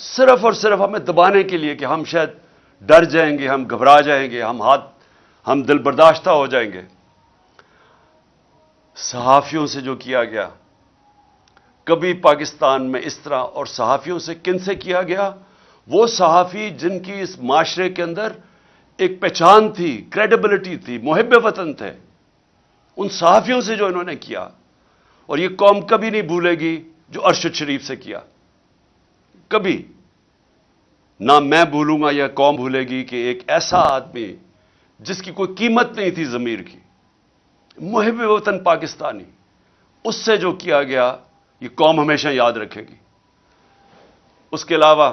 صرف اور صرف ہمیں دبانے کے لیے کہ ہم شاید ڈر جائیں گے، ہم گھبرا جائیں گے، ہم دل برداشتہ ہو جائیں گے۔ صحافیوں سے جو کیا گیا، کبھی پاکستان میں اس طرح، اور صحافیوں سے کن سے کیا گیا؟ وہ صحافی جن کی اس معاشرے کے اندر ایک پہچان تھی، کریڈیبلٹی تھی، محب وطن تھے، ان صحافیوں سے جو انہوں نے کیا، اور یہ قوم کبھی نہیں بھولے گی جو ارشد شریف سے کیا، کبھی نہ میں بھولوں گا یا قوم بھولے گی کہ ایک ایسا آدمی جس کی کوئی قیمت نہیں تھی ضمیر کی، محب وطن پاکستانی، اس سے جو کیا گیا یہ قوم ہمیشہ یاد رکھے گی۔ اس کے علاوہ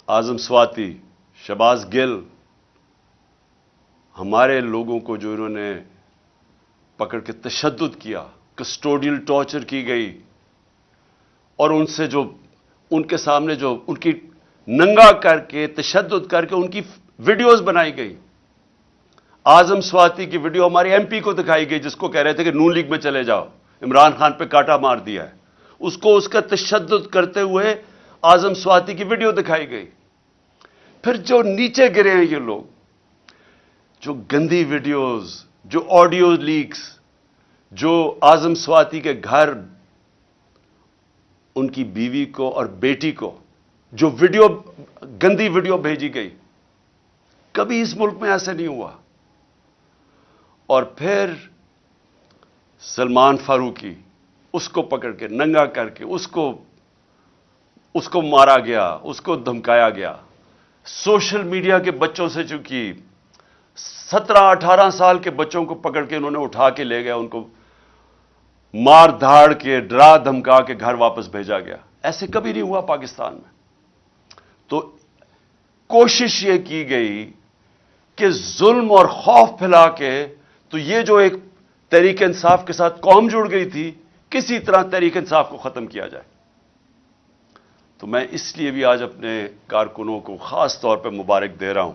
اعظم سواتی، شہباز گل، ہمارے لوگوں کو جو انہوں نے پکڑ کے تشدد کیا، کسٹوڈیل ٹارچر کی گئی، اور ان سے جو ان کے سامنے جو ان کی ننگا کر کے تشدد کر کے ان کی ویڈیوز بنائی گئی۔ اعظم سواتی کی ویڈیو ہمارے ایم پی کو دکھائی گئی جس کو کہہ رہے تھے کہ نون لیگ میں چلے جاؤ، عمران خان پہ کاٹا مار دیا ہے، اس کا تشدد کرتے ہوئے اعظم سواتی کی ویڈیو دکھائی گئی۔ پھر جو نیچے گرے ہیں یہ لوگ، جو گندی ویڈیوز، جو آڈیو لیکس، جو اعظم سواتی کے گھر ان کی بیوی کو اور بیٹی کو جو گندی ویڈیو بھیجی گئی، کبھی اس ملک میں ایسے نہیں ہوا۔ اور پھر سلمان فاروقی، اس کو پکڑ کے ننگا کر کے اس کو مارا گیا، اس کو دھمکایا گیا۔ سوشل میڈیا کے بچوں سے چونکہ 17-18 سال کے بچوں کو پکڑ کے انہوں نے اٹھا کے لے گیا، ان کو مار دھاڑ کے ڈرا دھمکا کے گھر واپس بھیجا گیا۔ ایسے کبھی نہیں ہوا پاکستان میں۔ تو کوشش یہ کی گئی کہ ظلم اور خوف پھیلا کے، تو یہ جو ایک تحریک انصاف کے ساتھ قوم جڑ گئی تھی، کسی طرح تحریک انصاف کو ختم کیا جائے۔ تو میں اس لیے بھی آج اپنے کارکنوں کو خاص طور پہ مبارک دے رہا ہوں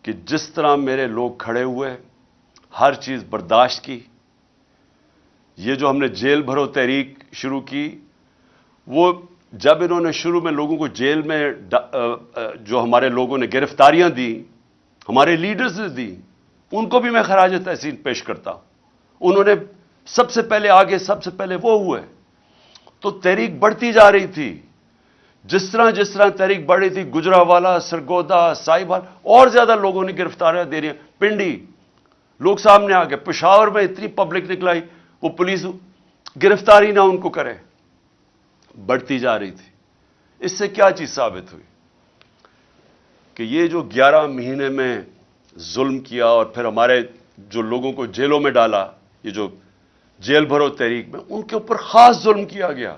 کہ جس طرح میرے لوگ کھڑے ہوئے، ہر چیز برداشت کی۔ یہ جو ہم نے جیل بھرو تحریک شروع کی، وہ جب انہوں نے شروع میں لوگوں کو جیل میں جو ہمارے لوگوں نے گرفتاریاں دیں، ہمارے لیڈرز نے دی، ان کو بھی میں خراج تحسین پیش کرتا ہوں۔ انہوں نے سب سے پہلے وہ ہوئے۔ تو تحریک بڑھتی جا رہی تھی، جس طرح تحریک بڑھ رہی تھی، گجرانوالہ، سرگودا، ساہیوال، اور زیادہ لوگوں نے گرفتاریاں دے رہی ہیں۔ پنڈی لوگ سامنے آ گئے، پشاور میں اتنی پبلک نکلائی، وہ پولیس گرفتاری نہ ان کو کرے، بڑھتی جا رہی تھی۔ اس سے کیا چیز ثابت ہوئی کہ یہ جو 11 مہینے میں ظلم کیا، اور پھر ہمارے جو لوگوں کو جیلوں میں ڈالا، یہ جو جیل بھرو تحریک میں، ان کے اوپر خاص ظلم کیا گیا،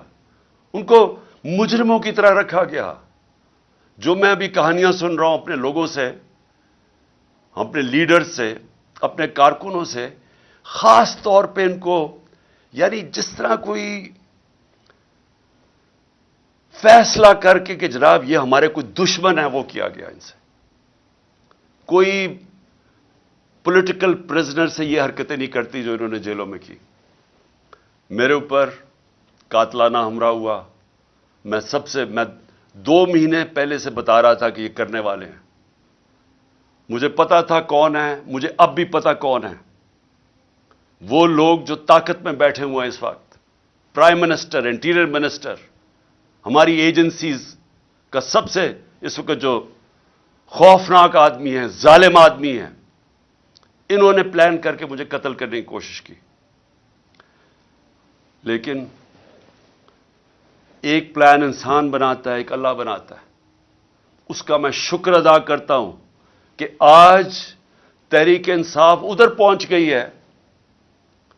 ان کو مجرموں کی طرح رکھا گیا۔ جو میں ابھی کہانیاں سن رہا ہوں اپنے لوگوں سے، اپنے لیڈرز سے، اپنے کارکنوں سے، خاص طور پہ ان کو، یعنی جس طرح کوئی فیصلہ کر کے کہ جناب یہ ہمارے کوئی دشمن ہے، وہ کیا گیا ان سے۔ کوئی پولیٹیکل پرزنر سے یہ حرکتیں نہیں کرتی جو انہوں نے جیلوں میں کی۔ میرے اوپر قاتلانہ حملہ ہوا، میں 2 مہینے پہلے سے بتا رہا تھا کہ یہ کرنے والے ہیں۔ مجھے پتا تھا کون ہے، مجھے اب بھی پتا کون ہے۔ وہ لوگ جو طاقت میں بیٹھے ہوئے ہیں اس وقت، پرائم منسٹر، انٹیریئر منسٹر، ہماری ایجنسیز کا سب سے اس وقت جو خوفناک آدمی ہے، ظالم آدمی ہے، انہوں نے پلان کر کے مجھے قتل کرنے کی کوشش کی۔ لیکن ایک پلان انسان بناتا ہے، ایک اللہ بناتا ہے۔ اس کا میں شکر ادا کرتا ہوں کہ آج تحریک انصاف ادھر پہنچ گئی ہے،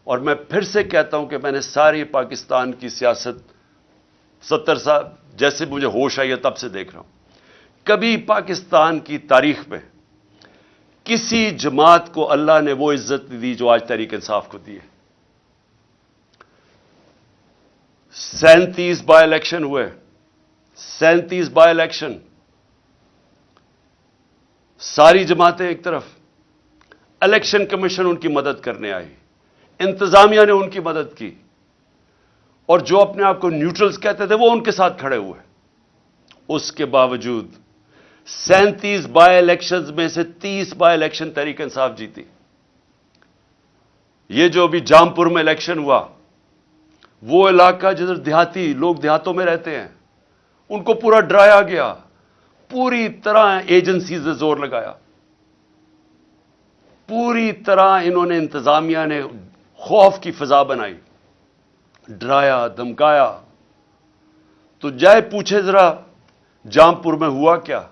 اور میں پھر سے کہتا ہوں کہ میں نے ساری پاکستان کی سیاست 70 سال جیسے مجھے ہوش آئی ہے تب سے دیکھ رہا ہوں۔ کبھی پاکستان کی تاریخ میں کسی جماعت کو اللہ نے وہ عزت دی جو آج تحریک انصاف کو دی ہے۔ 37 بائی الیکشن ہوئے، 37 بائی الیکشن، ساری جماعتیں ایک طرف، الیکشن کمیشن ان کی مدد کرنے آئی، انتظامیہ نے ان کی مدد کی، اور جو اپنے آپ کو نیوٹرلز کہتے تھے وہ ان کے ساتھ کھڑے ہوئے. اس کے باوجود 37 بائی الیکشنز میں سے 30 بائی الیکشن تحریک انصاف جیتی. یہ جو ابھی جام پور میں الیکشن ہوا، وہ علاقہ جدھر دیہاتی لوگ دیہاتوں میں رہتے ہیں، ان کو پورا ڈرایا گیا، پوری طرح ایجنسیز نے زور لگایا، پوری طرح انہوں نے انتظامیہ نے خوف کی فضا بنائی، ڈرایا دھمکایا. تو جائے پوچھے ذرا جام پور میں ہوا کیا؟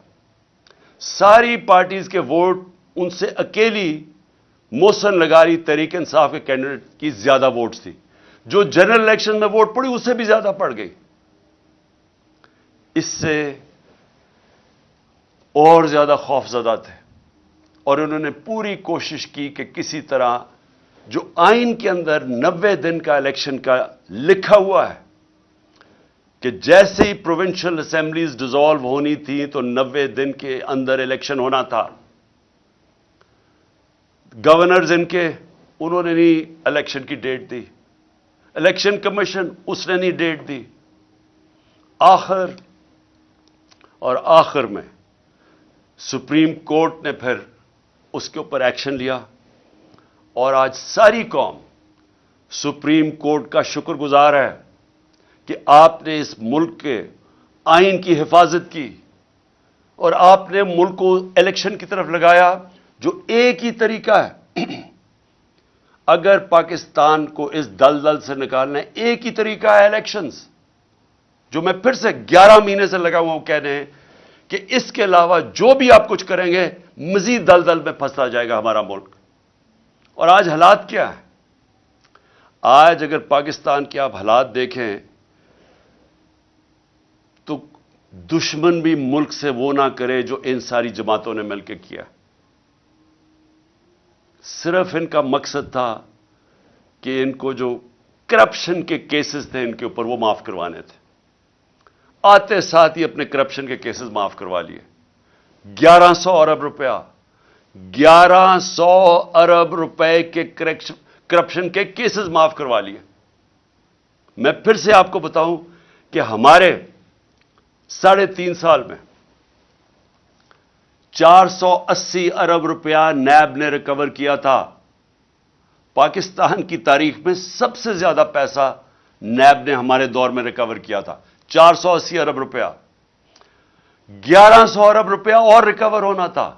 ساری پارٹیز کے ووٹ ان سے اکیلی محسن لغاری تحریک انصاف کے کینڈیڈیٹ کی زیادہ ووٹس تھی. جو جنرل الیکشن میں ووٹ پڑی اس سے بھی زیادہ پڑ گئی. اس سے اور زیادہ خوف زدہ تھے اور انہوں نے پوری کوشش کی کہ کسی طرح جو آئین کے اندر 90 دن کا الیکشن کا لکھا ہوا ہے کہ جیسے ہی پروونشل اسمبلیز ڈیزالو ہونی تھی تو 90 دن کے اندر الیکشن ہونا تھا. گورنرز ان کے انہوں نے نہیں الیکشن کی ڈیٹ دی، الیکشن کمیشن اس نے نہیں ڈیٹ دی. آخر میں سپریم کورٹ نے پھر اس کے اوپر ایکشن لیا اور آج ساری قوم سپریم کورٹ کا شکر گزار ہے کہ آپ نے اس ملک کے آئین کی حفاظت کی اور آپ نے ملک کو الیکشن کی طرف لگایا جو ایک ہی طریقہ ہے. اگر پاکستان کو اس دلدل سے نکالنا ہے ایک ہی طریقہ ہے الیکشنز، جو میں پھر سے 11 مہینے سے لگا ہوا ہوں کہنے ہیں کہ اس کے علاوہ جو بھی آپ کچھ کریں گے مزید دلدل میں پھنستا جائے گا ہمارا ملک. اور آج حالات کیا ہے؟ آج اگر پاکستان کے آپ حالات دیکھیں تو دشمن بھی ملک سے وہ نہ کرے جو ان ساری جماعتوں نے مل کے کیا. صرف ان کا مقصد تھا کہ ان کو جو کرپشن کے کیسز تھے ان کے اوپر وہ معاف کروانے تھے. آتے ساتھ ہی اپنے کرپشن کے کیسز معاف کروا لیے. 1100 ارب روپیہ 1100 ارب روپے کے کرپشن کے کیسز معاف کروا لیے. میں پھر سے آپ کو بتاؤں کہ ہمارے 3.5 سال میں 480 ارب روپیہ نیب نے ریکور کیا تھا. پاکستان کی تاریخ میں سب سے زیادہ پیسہ نیب نے ہمارے دور میں ریکور کیا تھا. 480 ارب روپیہ. 1100 ارب روپیہ اور ریکور ہونا تھا.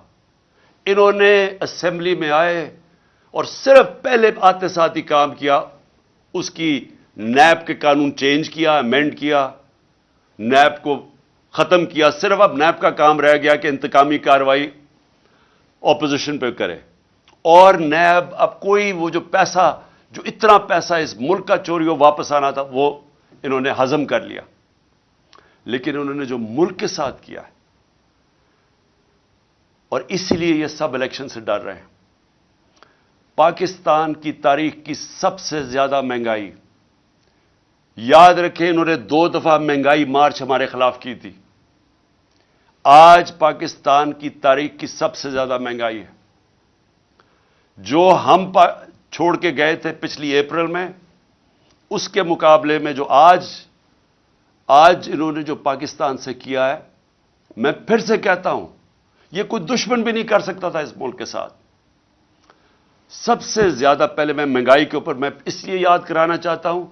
انہوں نے اسمبلی میں آئے اور صرف پہلے آتے ساتھ ہی کام کیا، اس کی نیب کے قانون چینج کیا، امینڈ کیا، نیب کو ختم کیا. صرف اب نیب کا کام رہ گیا کہ انتقامی کارروائی اپوزیشن پہ کرے. اور نیب اب کوئی وہ جو پیسہ، جو اتنا پیسہ اس ملک کا چوری ہو واپس آنا تھا، وہ انہوں نے ہضم کر لیا. لیکن انہوں نے جو ملک کے ساتھ کیا ہے، اور اسی لیے یہ سب الیکشن سے ڈر رہے ہیں. پاکستان کی تاریخ کی سب سے زیادہ مہنگائی، یاد رکھیں انہوں نے 2 دفعہ مہنگائی مارچ ہمارے خلاف کی تھی. آج پاکستان کی تاریخ کی سب سے زیادہ مہنگائی ہے. جو ہم چھوڑ کے گئے تھے پچھلی اپریل میں، اس کے مقابلے میں جو آج انہوں نے جو پاکستان سے کیا ہے، میں پھر سے کہتا ہوں یہ کوئی دشمن بھی نہیں کر سکتا تھا اس ملک کے ساتھ. سب سے زیادہ پہلے میں مہنگائی کے اوپر میں اس لیے یاد کرانا چاہتا ہوں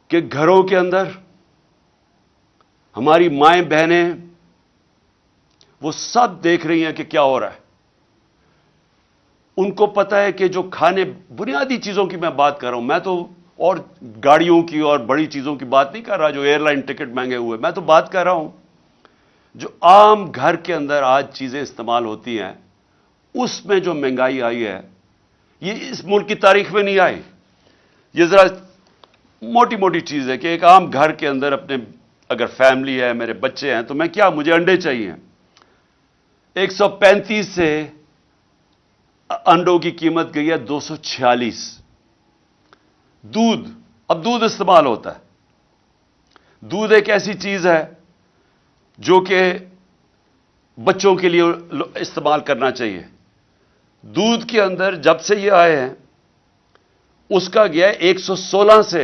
کہ گھروں کے اندر ہماری مائیں بہنیں وہ سب دیکھ رہی ہیں کہ کیا ہو رہا ہے. ان کو پتہ ہے کہ جو کھانے، بنیادی چیزوں کی میں بات کر رہا ہوں، میں تو اور گاڑیوں کی اور بڑی چیزوں کی بات نہیں کر رہا جو ایئر لائن ٹکٹ مہنگے ہوئے. میں تو بات کر رہا ہوں جو عام گھر کے اندر آج چیزیں استعمال ہوتی ہیں، اس میں جو مہنگائی آئی ہے یہ اس ملک کی تاریخ میں نہیں آئی. یہ ذرا موٹی موٹی چیز ہے کہ ایک عام گھر کے اندر اپنے اگر فیملی ہے، میرے بچے ہیں، تو میں کیا، مجھے انڈے چاہیے. 135 سے انڈوں کی قیمت گئی ہے 246. اب دودھ استعمال ہوتا ہے. دودھ ایک ایسی چیز ہے جو کہ بچوں کے لیے استعمال کرنا چاہیے. دودھ کے اندر جب سے یہ آئے ہیں اس کا گیا ہے 116 سے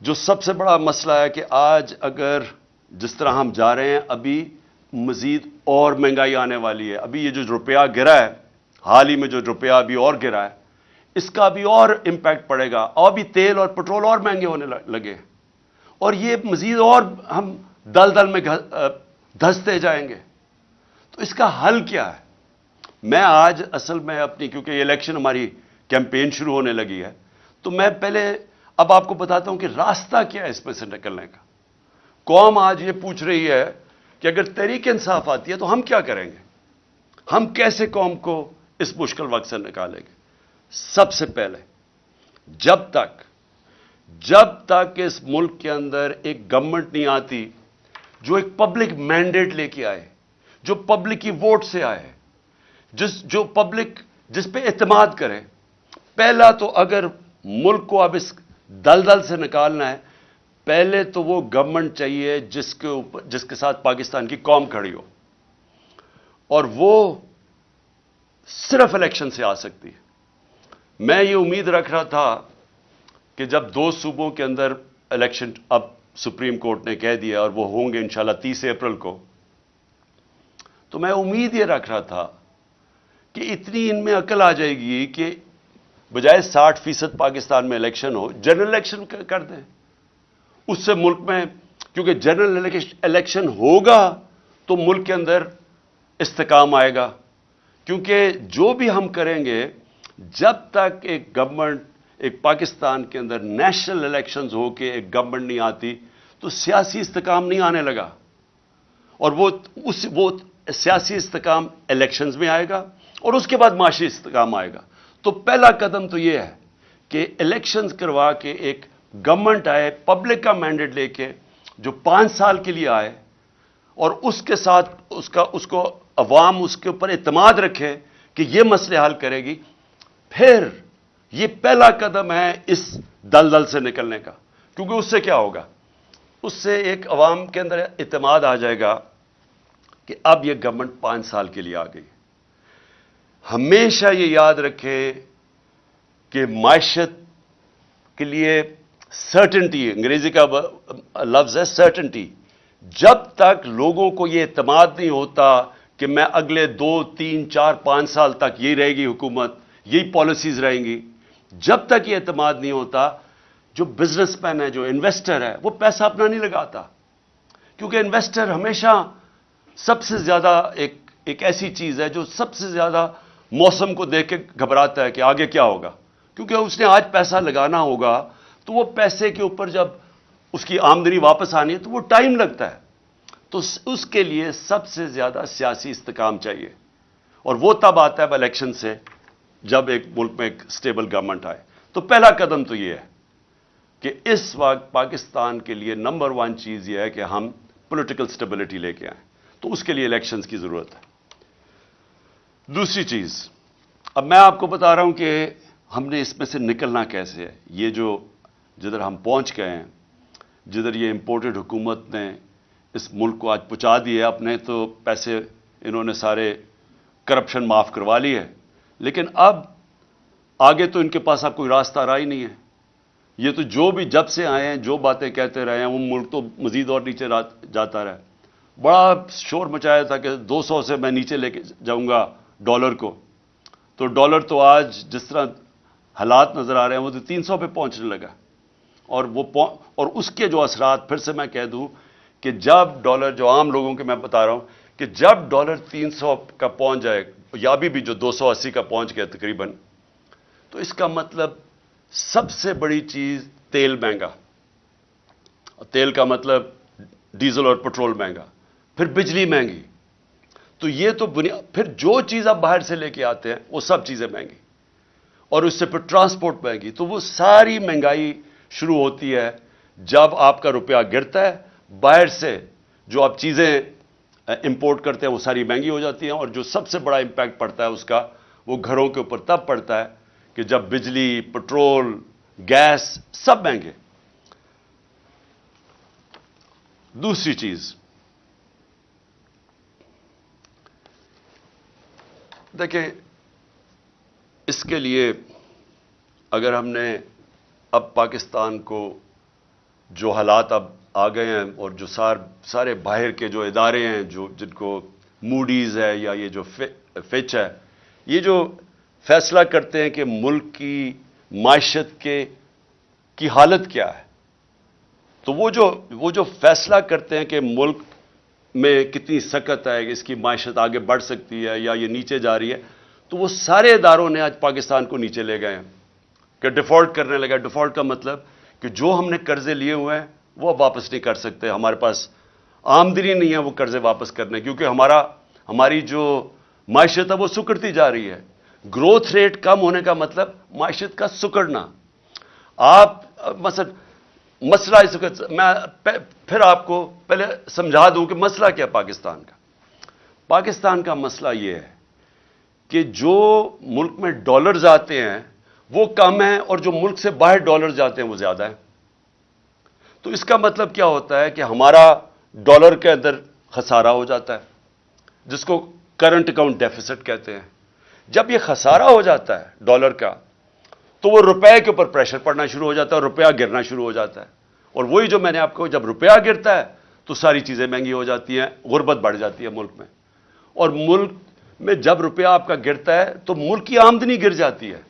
جو سب سے بڑا مسئلہ ہے کہ آج اگر جس طرح ہم جا رہے ہیں ابھی مزید اور مہنگائی آنے والی ہے. ابھی یہ جو روپیہ گرا ہے، حال ہی میں جو روپیہ ابھی اور گرا ہے، اس کا بھی اور امپیکٹ پڑے گا، اور بھی تیل اور پٹرول اور مہنگے ہونے لگے، اور یہ مزید اور ہم دلدل میں دھستے جائیں گے. تو اس کا حل کیا ہے؟ میں آج اصل میں اپنی، کیونکہ یہ الیکشن ہماری کیمپین شروع ہونے لگی ہے، تو میں پہلے اب آپ کو بتاتا ہوں کہ راستہ کیا ہے اس میں سے نکلنے کا. قوم آج یہ پوچھ رہی ہے کہ اگر تحریک انصاف آتی ہے تو ہم کیا کریں گے، ہم کیسے قوم کو اس مشکل وقت سے نکالیں گے. سب سے پہلے جب تک اس ملک کے اندر ایک گورنمنٹ نہیں آتی جو ایک پبلک مینڈیٹ لے کے آئے، جو پبلک کی ووٹ سے آئے، جو پبلک جس پہ اعتماد کرے. پہلا تو اگر ملک کو اب اس دلدل سے نکالنا ہے، پہلے تو وہ گورنمنٹ چاہیے جس کے ساتھ پاکستان کی قوم کھڑی ہو، اور وہ صرف الیکشن سے آ سکتی ہے. میں یہ امید رکھ رہا تھا کہ جب 2 صوبوں کے اندر الیکشن اب سپریم کورٹ نے کہہ دیا اور وہ ہوں گے انشاءاللہ 30 اپریل کو، تو میں امید یہ رکھ رہا تھا کہ اتنی ان میں عقل آ جائے گی کہ بجائے 60% پاکستان میں الیکشن ہو، جنرل الیکشن کر دیں. اس سے ملک میں، کیونکہ جنرل الیکشن ہوگا تو ملک کے اندر استحکام آئے گا. کیونکہ جو بھی ہم کریں گے، جب تک ایک گورنمنٹ، ایک پاکستان کے اندر نیشنل الیکشنز ہو کے ایک گورنمنٹ نہیں آتی، تو سیاسی استحکام نہیں آنے لگا. اور وہ سیاسی استحکام الیکشنز میں آئے گا، اور اس کے بعد معاشی استحکام آئے گا. تو پہلا قدم تو یہ ہے کہ الیکشنز کروا کے ایک گورنمنٹ آئے پبلک کا مینڈیٹ لے کے، جو 5 سال کے لیے آئے، اور اس کے ساتھ اس کو عوام اس کے اوپر اعتماد رکھے کہ یہ مسئلے حل کرے گی. پھر یہ پہلا قدم ہے اس دلدل سے نکلنے کا. کیونکہ اس سے کیا ہوگا؟ اس سے ایک عوام کے اندر اعتماد آ جائے گا کہ اب یہ گورنمنٹ 5 سال کے لیے آ گئی. ہمیشہ یہ یاد رکھے کہ معیشت کے لیے سرٹنٹی، انگریزی کا لفظ ہے سرٹنٹی. جب تک لوگوں کو یہ اعتماد نہیں ہوتا کہ میں اگلے 2 3 4 5 سال تک یہی رہے گی حکومت، یہی پالیسیز رہیں گی، جب تک یہ اعتماد نہیں ہوتا، جو بزنس مین ہے، جو انویسٹر ہے، وہ پیسہ اپنا نہیں لگاتا. کیونکہ انویسٹر ہمیشہ سب سے زیادہ ایک ایسی چیز ہے جو سب سے زیادہ موسم کو دیکھ کے گھبراتا ہے کہ آگے کیا ہوگا. کیونکہ اس نے آج پیسہ لگانا ہوگا تو وہ پیسے کے اوپر جب اس کی آمدنی واپس آنی ہے تو وہ ٹائم لگتا ہے. تو اس کے لیے سب سے زیادہ سیاسی استحکام چاہیے، اور وہ تب آتا ہے الیکشن سے، جب ایک ملک میں ایک سٹیبل گورنمنٹ آئے. تو پہلا قدم تو یہ ہے کہ اس وقت پاکستان کے لیے نمبر 1 چیز یہ ہے کہ ہم پولیٹیکل سٹیبلٹی لے کے آئیں. تو اس کے لیے الیکشنز کی ضرورت ہے. دوسری چیز، اب میں آپ کو بتا رہا ہوں کہ ہم نے اس میں سے نکلنا کیسے ہے. یہ جو جدھر ہم پہنچ گئے ہیں، جدھر یہ امپورٹڈ حکومت نے اس ملک کو آج پہنچا دیے، اپنے تو پیسے انہوں نے سارے کرپشن معاف کروا لی ہے، لیکن اب آگے تو ان کے پاس اب کوئی راستہ رہا ہی نہیں ہے. یہ تو جو بھی جب سے آئے ہیں جو باتیں کہتے رہے ہیں، وہ ملک تو مزید اور نیچے جاتا رہا. بڑا شور مچایا تھا کہ 200 سے میں نیچے لے کے جاؤں گا ڈالر کو. تو ڈالر تو آج جس طرح حالات نظر آ رہے ہیں وہ تو 300 پہ پہنچنے لگا. اور اس کے جو اثرات، پھر سے میں کہہ دوں کہ جب ڈالر، جو عام لوگوں کے میں بتا رہا ہوں کہ جب ڈالر 300 کا پہنچ جائے، یا بھی جو 280 کا پہنچ گیا تقریباً، تو اس کا مطلب سب سے بڑی چیز تیل مہنگا. تیل کا مطلب ڈیزل اور پٹرول مہنگا، پھر بجلی مہنگی. تو یہ تو پھر جو چیز آپ باہر سے لے کے آتے ہیں وہ سب چیزیں مہنگی، اور اس سے پھر ٹرانسپورٹ مہنگی. تو وہ ساری مہنگائی شروع ہوتی ہے جب آپ کا روپیہ گرتا ہے. باہر سے جو آپ چیزیں امپورٹ کرتے ہیں وہ ساری مہنگی ہو جاتی ہیں، اور جو سب سے بڑا امپیکٹ پڑتا ہے اس کا، وہ گھروں کے اوپر تب پڑتا ہے کہ جب بجلی، پٹرول، گیس سب مہنگے. دوسری چیز دیکھیں، اس کے لیے اگر ہم نے اب پاکستان کو جو حالات اب آ گئے ہیں اور جو سارے باہر کے جو ادارے ہیں جن کو موڈیز ہے یا یہ جو فچ ہے، یہ جو فیصلہ کرتے ہیں کہ ملک کی معیشت کی حالت کیا ہے، تو وہ جو فیصلہ کرتے ہیں کہ ملک میں کتنی سکت ہے، اس کی معیشت آگے بڑھ سکتی ہے یا یہ نیچے جا رہی ہے، تو وہ سارے اداروں نے آج پاکستان کو نیچے لے گئے ہیں کہ ڈیفالٹ کرنے لگا۔ ڈیفالٹ کا مطلب کہ جو ہم نے قرضے لیے ہوئے ہیں وہ اب واپس نہیں کر سکتے، ہمارے پاس آمدنی نہیں ہے وہ قرضے واپس کرنے، کیونکہ ہماری جو معیشت ہے وہ سکڑتی جا رہی ہے۔ گروتھ ریٹ کم ہونے کا مطلب معیشت کا سکڑنا۔ آپ مسئلہ اس وقت میں پھر آپ کو پہلے سمجھا دوں کہ مسئلہ کیا پاکستان کا۔ پاکستان کا مسئلہ یہ ہے کہ جو ملک میں ڈالرز آتے ہیں وہ کم ہیں اور جو ملک سے باہر ڈالرز جاتے ہیں وہ زیادہ ہیں۔ تو اس کا مطلب کیا ہوتا ہے کہ ہمارا ڈالر کے اندر خسارہ ہو جاتا ہے، جس کو کرنٹ اکاؤنٹ ڈیفیسٹ کہتے ہیں۔ جب یہ خسارہ ہو جاتا ہے ڈالر کا تو وہ روپے کے اوپر پریشر پڑنا شروع ہو جاتا ہے اور روپیہ گرنا شروع ہو جاتا ہے۔ اور وہی جو میں نے آپ کو، جب روپیہ گرتا ہے تو ساری چیزیں مہنگی ہو جاتی ہیں، غربت بڑھ جاتی ہے ملک میں۔ اور ملک میں جب روپیہ آپ کا گرتا ہے تو ملک کی آمدنی گر جاتی ہے۔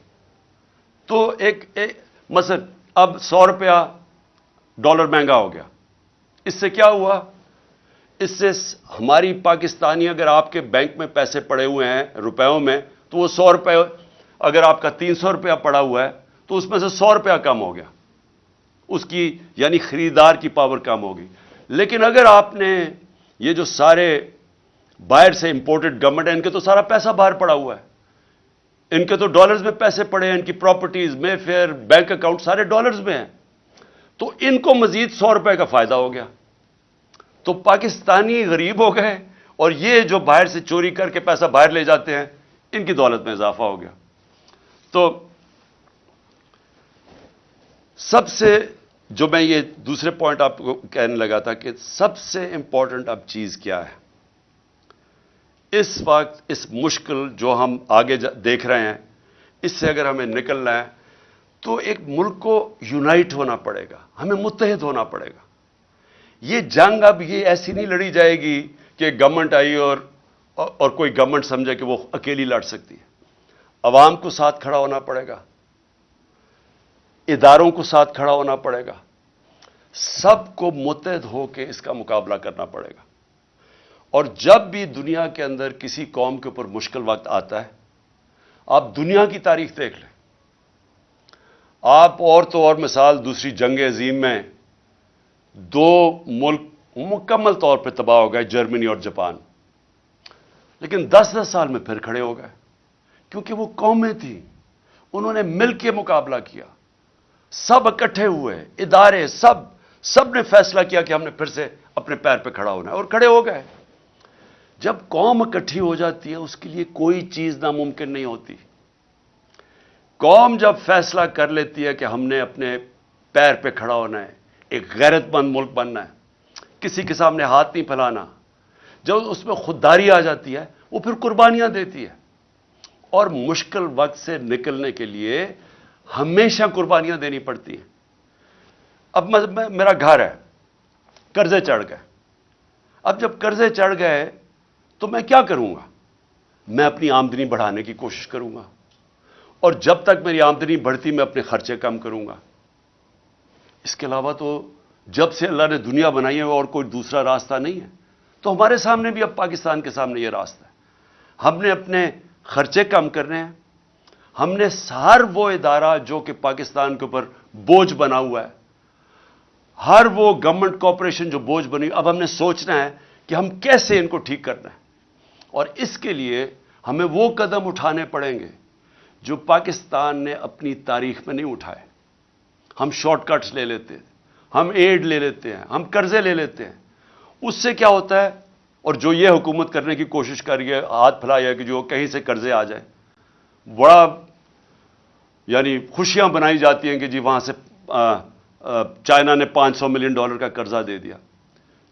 تو مثلا اب 100 روپیہ ڈالر مہنگا ہو گیا، اس سے کیا ہوا؟ اس سے ہماری پاکستانی، اگر آپ کے بینک میں پیسے پڑے ہوئے ہیں روپیوں میں تو وہ 100 روپے، اگر آپ کا 300 روپیہ پڑا ہوا ہے تو اس میں سے 100 روپیہ کم ہو گیا، اس کی یعنی خریدار کی پاور کم ہوگی۔ لیکن اگر آپ نے یہ جو سارے باہر سے امپورٹڈ گورنمنٹ ہے، ان کے تو سارا پیسہ باہر پڑا ہوا ہے، ان کے تو ڈالرز میں پیسے پڑے ہیں، ان کی پراپرٹیز، مے فیئر، بینک اکاؤنٹ سارے ڈالرز میں ہیں، تو ان کو مزید 100 روپے کا فائدہ ہو گیا۔ تو پاکستانی غریب ہو گئے اور یہ جو باہر سے چوری کر کے پیسہ باہر لے جاتے ہیں ان کی دولت میں اضافہ ہو گیا۔ تو سب سے جو میں یہ دوسرے پوائنٹ آپ کو کہنے لگا تھا کہ سب سے امپورٹنٹ اب چیز کیا ہے اس وقت، اس مشکل جو ہم آگے دیکھ رہے ہیں، اس سے اگر ہمیں نکلنا ہے تو ایک ملک کو یونائٹ ہونا پڑے گا، ہمیں متحد ہونا پڑے گا۔ یہ جنگ اب یہ ایسی نہیں لڑی جائے گی کہ گورنمنٹ آئی اور کوئی گورنمنٹ سمجھے کہ وہ اکیلی لڑ سکتی ہے۔ عوام کو ساتھ کھڑا ہونا پڑے گا، اداروں کو ساتھ کھڑا ہونا پڑے گا، سب کو متحد ہو کے اس کا مقابلہ کرنا پڑے گا۔ اور جب بھی دنیا کے اندر کسی قوم کے اوپر مشکل وقت آتا ہے، آپ دنیا کی تاریخ دیکھ لیں، آپ اور تو اور مثال دوسری جنگ عظیم میں 2 ملک مکمل طور پہ تباہ ہو گئے، جرمنی اور جاپان، لیکن 10 سال میں پھر کھڑے ہو گئے، کیونکہ وہ قومیں تھیں، انہوں نے مل کے مقابلہ کیا، سب اکٹھے ہوئے، ادارے، سب نے فیصلہ کیا کہ ہم نے پھر سے اپنے پیر پہ کھڑا ہونا ہے اور کھڑے ہو گئے۔ جب قوم اکٹھی ہو جاتی ہے اس کے لیے کوئی چیز ناممکن نہیں ہوتی۔ قوم جب فیصلہ کر لیتی ہے کہ ہم نے اپنے پیر پہ کھڑا ہونا ہے، ایک غیرت مند ملک بننا ہے، کسی کے سامنے ہاتھ نہیں پھیلانا، جب اس میں خودداری آ جاتی ہے وہ پھر قربانیاں دیتی ہے، اور مشکل وقت سے نکلنے کے لیے ہمیشہ قربانیاں دینی پڑتی ہیں۔ اب میرا گھر ہے، قرضے چڑھ گئے، اب جب قرضے چڑھ گئے تو میں کیا کروں گا؟ میں اپنی آمدنی بڑھانے کی کوشش کروں گا، اور جب تک میری آمدنی بڑھتی میں اپنے خرچے کم کروں گا۔ اس کے علاوہ تو جب سے اللہ نے دنیا بنائی ہے اور کوئی دوسرا راستہ نہیں ہے۔ تو ہمارے سامنے بھی اب پاکستان کے سامنے یہ راستہ ہے، ہم نے اپنے خرچے کم کرنے ہیں، ہم نے ہر وہ ادارہ جو کہ پاکستان کے اوپر بوجھ بنا ہوا ہے، ہر وہ گورنمنٹ کارپوریشن جو بوجھ بنی، اب ہم نے سوچنا ہے کہ ہم کیسے ان کو ٹھیک کرنا ہے، اور اس کے لیے ہمیں وہ قدم اٹھانے پڑیں گے جو پاکستان نے اپنی تاریخ میں نہیں اٹھائے۔ ہم شارٹ کٹس لے لیتے ہیں، ہم ایڈ لے لیتے ہیں، ہم قرضے لے لیتے ہیں، اس سے کیا ہوتا ہے؟ اور جو یہ حکومت کرنے کی کوشش کر رہی ہے، ہاتھ پھیلایا کہ جو کہیں سے قرضے آ جائیں، بڑا یعنی خوشیاں بنائی جاتی ہیں کہ جی وہاں سے چائنا نے $500 ملین کا قرضہ دے دیا،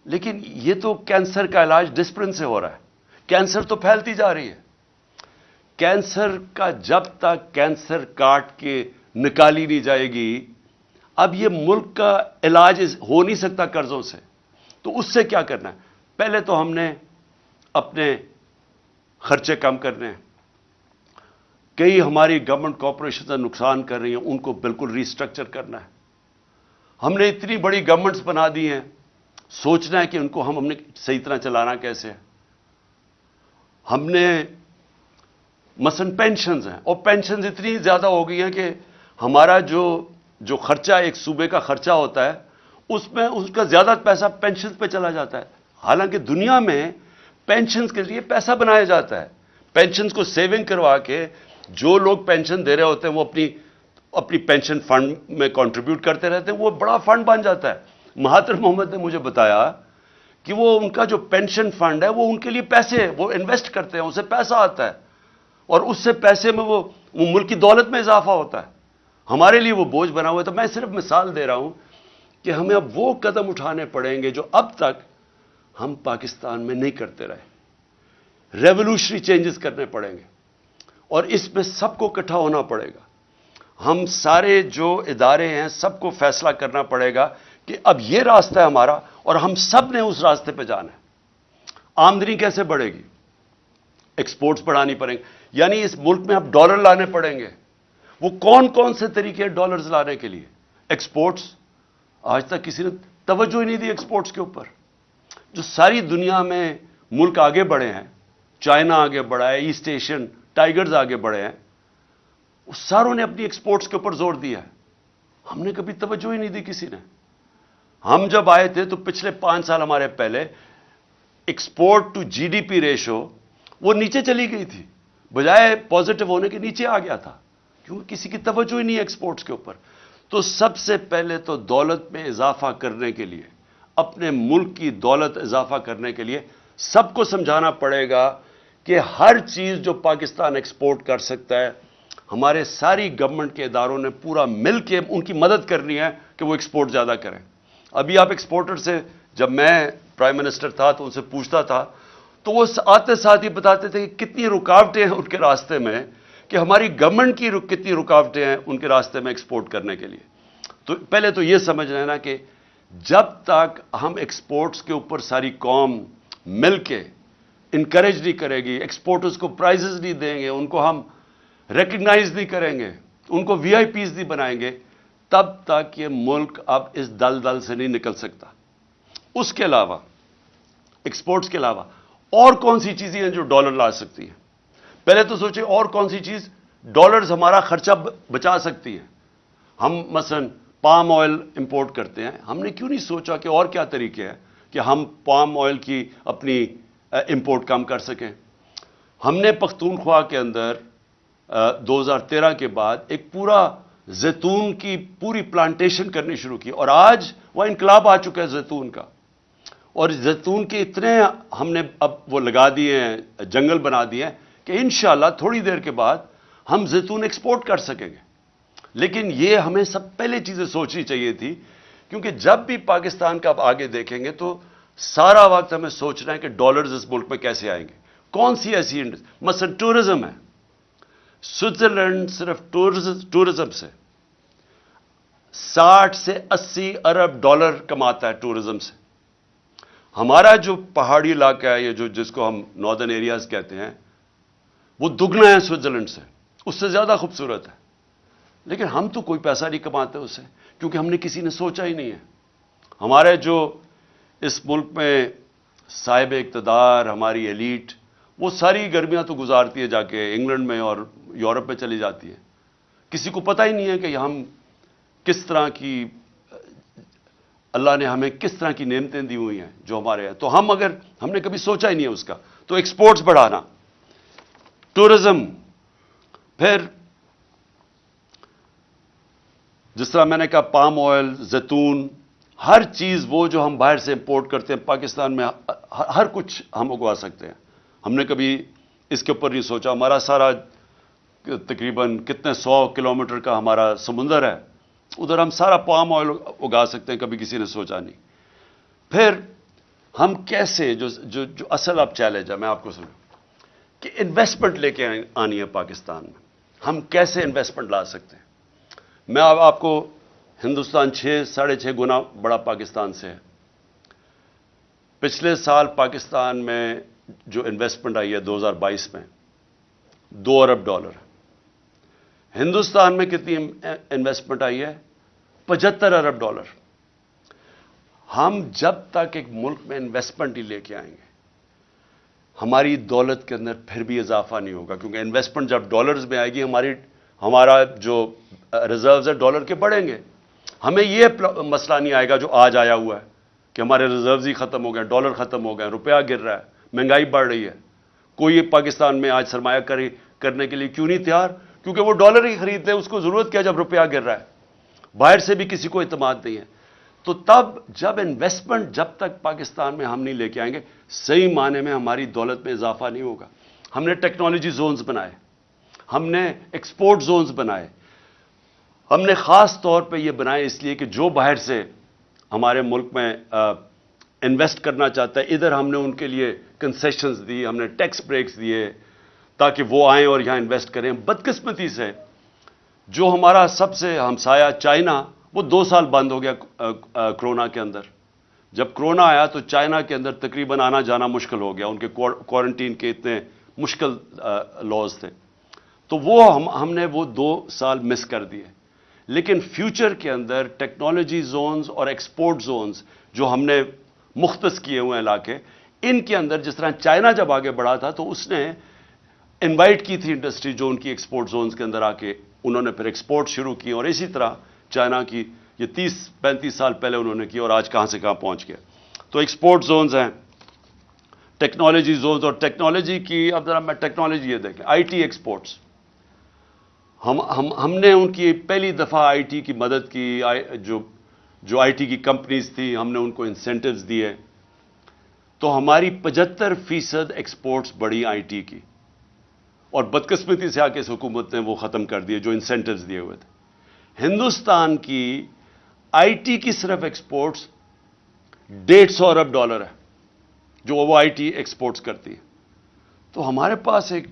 لیکن یہ تو کینسر کا علاج ڈسپرن سے ہو رہا ہے، کینسر تو پھیلتی جا رہی ہے۔ کینسر کا جب تک کینسر کاٹ کے نکالی نہیں جائے گی، اب یہ ملک کا علاج ہو نہیں سکتا قرضوں سے، تو اس سے کیا کرنا ہے؟ پہلے تو ہم نے اپنے خرچے کم کرنے ہیں. کئی ہماری گورنمنٹ کارپوریشن نقصان کر رہی ہیں، ان کو بالکل ریسٹرکچر کرنا ہے. ہم نے اتنی بڑی گورنمنٹس بنا دی ہیں، سوچنا ہے کہ ان کو ہم نے صحیح طرح چلانا کیسے ہے. ہم نے مثلا پینشنز ہیں، اور پینشنز اتنی زیادہ ہو گئی ہیں کہ ہمارا جو خرچہ ایک صوبے کا خرچہ ہوتا ہے، اس میں اس کا زیادہ پیسہ پینشنز پہ چلا جاتا ہے. حالانکہ دنیا میں پینشنز کے لیے پیسہ بنایا جاتا ہے. پینشنز کو سیونگ کروا کے جو لوگ پینشن دے رہے ہوتے ہیں وہ اپنی پینشن فنڈ میں کنٹریبیوٹ کرتے رہتے ہیں، وہ بڑا فنڈ بن جاتا ہے. مہاتر محمد نے مجھے بتایا کہ وہ ان کا جو پینشن فنڈ ہے وہ ان کے لیے پیسے وہ انویسٹ کرتے ہیں، اسے پیسہ آتا ہے، اور اس سے پیسے میں وہ ملک کی دولت میں اضافہ ہوتا ہے. ہمارے لیے وہ بوجھ بنا ہوا ہے. تو میں صرف مثال دے رہا ہوں کہ ہمیں اب وہ قدم اٹھانے پڑیں گے جو اب تک ہم پاکستان میں نہیں کرتے رہے. ریولوشنری چینجز کرنے پڑیں گے، اور اس میں سب کو اکٹھا ہونا پڑے گا. ہم سارے جو ادارے ہیں سب کو فیصلہ کرنا پڑے گا کہ اب یہ راستہ ہے ہمارا، اور ہم سب نے اس راستے پہ جانا ہے. آمدنی کیسے بڑھے گی؟ ایکسپورٹس بڑھانی پڑیں گے، یعنی اس ملک میں اب ڈالر لانے پڑیں گے. وہ کون کون سے طریقے ڈالرز لانے کے لیے؟ ایکسپورٹس. آج تک کسی نے توجہ ہی نہیں دی ایکسپورٹس کے اوپر. جو ساری دنیا میں ملک آگے بڑھے ہیں، چائنا آگے بڑھا ہے، ایسٹ ایشین ٹائیگرز آگے بڑھے ہیں، اس ساروں نے اپنی ایکسپورٹس کے اوپر زور دیا ہے. ہم نے کبھی توجہ ہی نہیں دی کسی نے. ہم جب آئے تھے تو پچھلے 5 سال ہمارے پہلے export to G D P ratio وہ نیچے چلی گئی تھی، بجائے پازیٹو ہونے کے نیچے آ گیا تھا، کیونکہ کسی کی توجہ ہی نہیں ہے ایکسپورٹس کے اوپر. تو سب سے پہلے تو دولت میں اضافہ کرنے کے لیے، اپنے ملک کی دولت اضافہ کرنے کے لیے سب کو سمجھانا پڑے گا کہ ہر چیز جو پاکستان ایکسپورٹ کر سکتا ہے، ہمارے ساری گورنمنٹ کے اداروں نے پورا مل کے ان کی مدد کرنی ہے کہ وہ ایکسپورٹ زیادہ کریں. ابھی آپ ایکسپورٹر سے، جب میں پرائم منسٹر تھا تو ان سے پوچھتا تھا تو وہ آتے ساتھ ہی بتاتے تھے کہ کتنی رکاوٹیں ہیں ان کے راستے میں، کہ ہماری گورنمنٹ کی کتنی رکاوٹیں ہیں ان کے راستے میں ایکسپورٹ کرنے کے لیے. تو پہلے تو یہ سمجھ لینا کہ جب تک ہم ایکسپورٹس کے اوپر ساری قوم مل کے انکریج نہیں کرے گی، ایکسپورٹرز کو پرائزز نہیں دیں گے، ان کو ہم ریکگنائز نہیں کریں گے، ان کو وی آئی پیز نہیں بنائیں گے، تب تک یہ ملک اب اس دلدل سے نہیں نکل سکتا. اس کے علاوہ، ایکسپورٹس کے علاوہ اور کون سی چیزیں ہیں جو ڈالر لا سکتی ہیں؟ پہلے تو سوچیں اور کون سی چیز ڈالرز ہمارا خرچہ بچا سکتی ہے. ہم مثلا پام آئل امپورٹ کرتے ہیں، ہم نے کیوں نہیں سوچا کہ اور کیا طریقے ہیں کہ ہم پام آئل کی اپنی امپورٹ کم کر سکیں؟ ہم نے پختونخوا کے اندر 2013 کے بعد ایک پورا زیتون کی پوری پلانٹیشن کرنی شروع کی، اور آج وہ انقلاب آ چکا ہے زیتون کا. اور زیتون کے اتنے ہم نے اب وہ لگا دیے ہیں، جنگل بنا دیے ہیں کہ انشاءاللہ تھوڑی دیر کے بعد ہم زیتون ایکسپورٹ کر سکیں گے. لیکن یہ ہمیں سب پہلے چیزیں سوچنی چاہیے تھی، کیونکہ جب بھی پاکستان کا آپ آگے دیکھیں گے تو سارا وقت ہمیں سوچنا ہے کہ ڈالرز اس ملک میں کیسے آئیں گے. کون سی ایسی مثلا ٹورزم ہے. سوئٹزرلینڈ صرف ٹورزم سے 60 سے 80 ارب ڈالر کماتا ہے ٹورزم سے. ہمارا جو پہاڑی علاقہ ہے، یہ جس کو ہم ناردرن ایریاز کہتے ہیں، وہ دگنا ہے سوئٹزرلینڈ سے، اس سے زیادہ خوبصورت ہے. لیکن ہم تو کوئی پیسہ نہیں کماتے اس سے، کیونکہ ہم نے کسی نے سوچا ہی نہیں ہے. ہمارے جو اس ملک میں صاحب اقتدار، ہماری ایلیٹ، وہ ساری گرمیاں تو گزارتی ہے جا کے انگلینڈ میں اور یورپ میں چلی جاتی ہے. کسی کو پتہ ہی نہیں ہے کہ ہم کس طرح کی، اللہ نے ہمیں کس طرح کی نعمتیں دی ہوئی ہیں جو ہمارے ہیں. تو ہم نے کبھی سوچا ہی نہیں ہے اس کا. تو ایکسپورٹس بڑھانا، ٹورزم، پھر جس طرح میں نے کہا پام آئل، زیتون، ہر چیز وہ جو ہم باہر سے امپورٹ کرتے ہیں پاکستان میں ہر کچھ ہم اگوا سکتے ہیں. ہم نے کبھی اس کے اوپر نہیں سوچا. ہمارا سارا تقریباً کتنے 100 کلومیٹر کا ہمارا سمندر ہے، ادھر ہم سارا پام آئل اگا سکتے ہیں، کبھی کسی نے سوچا نہیں. پھر ہم کیسے، جو اصل اب چیلنج ہے میں آپ کو سمجھوں کہ انویسٹمنٹ لے کے آنی ہے پاکستان میں. ہم کیسے انویسٹمنٹ لا سکتے ہیں؟ میں اب آپ کو ہندوستان 6-6.5 گنا بڑا پاکستان سے ہے. پچھلے سال پاکستان میں جو انویسٹمنٹ آئی ہے 2022 میں $2 ارب. ہندوستان میں کتنی انویسٹمنٹ آئی ہے؟ $75 ارب. ہم جب تک ایک ملک میں انویسٹمنٹ ہی لے کے آئیں گے ہماری دولت کے اندر پھر بھی اضافہ نہیں ہوگا, کیونکہ انویسٹمنٹ جب ڈالرز میں آئے گی ہمارا جو ریزروز ہے ڈالر کے بڑھیں گے. ہمیں یہ مسئلہ نہیں آئے گا جو آج آیا ہوا ہے کہ ہمارے ریزروز ہی ختم ہو گئے, ڈالر ختم ہو گئے, روپیہ گر رہا ہے, مہنگائی بڑھ رہی ہے. کوئی پاکستان میں آج سرمایہ کاری کرنے کے لیے کیوں نہیں تیار؟ کیونکہ وہ ڈالر ہی خریدتے ہیں, اس کو ضرورت کیا جب روپیہ گر رہا ہے. باہر سے بھی کسی کو اعتماد نہیں ہے. تو تب جب انویسٹمنٹ جب تک پاکستان میں ہم نہیں لے کے آئیں گے صحیح معنی میں ہماری دولت میں اضافہ نہیں ہوگا. ہم نے ٹیکنالوجی زونز بنائے, ہم نے ایکسپورٹ زونز بنائے, ہم نے خاص طور پہ یہ بنائے اس لیے کہ جو باہر سے ہمارے ملک میں انویسٹ کرنا چاہتا ہے ادھر ہم نے ان کے لیے کنسیشنز دی, ہم نے ٹیکس بریکس دیے تاکہ وہ آئیں اور یہاں انویسٹ کریں. بدقسمتی سے جو ہمارا سب سے ہمسایہ چائنا وہ 2 سال بند ہو گیا کرونا کے اندر. جب کرونا آیا تو چائنا کے اندر تقریباً آنا جانا مشکل ہو گیا, ان کے کوارنٹین کے اتنے مشکل لاز تھے. تو وہ ہم نے وہ 2 سال مس کر دیے. لیکن فیوچر کے اندر ٹیکنالوجی زونز اور ایکسپورٹ زونز جو ہم نے مختص کیے ہوئے علاقے, ان کے اندر جس طرح چائنا جب آگے بڑھا تھا تو اس نے انوائٹ کی تھی انڈسٹری جو ان کی ایکسپورٹ زونز کے اندر آ کے انہوں نے پھر ایکسپورٹ شروع کی, اور اسی طرح چائنا کی یہ 30-35 سال پہلے انہوں نے کی اور آج کہاں سے کہاں پہنچ گیا. تو ایکسپورٹ زونز ہیں, ٹیکنالوجی زونز, اور ٹیکنالوجی کی اب ذرا میں ٹیکنالوجی یہ دیکھیں, آئی ٹی ایکسپورٹس. ہم نے ان کی پہلی دفعہ آئی ٹی کی مدد کی, جو آئی ٹی کی کمپنیز تھی ہم نے ان کو انسینٹیوز دیے, تو ہماری 75% ایکسپورٹس بڑی آئی ٹی کی, اور بدقسمتی سے آ کے اس حکومت نے وہ ختم کر دیے جو انسینٹیوز دیے ہوئے تھے. ہندوستان کی آئی ٹی کی صرف ایکسپورٹس $150 ارب ہے جو وہ آئی ٹی ایکسپورٹس کرتی ہے. تو ہمارے پاس ایک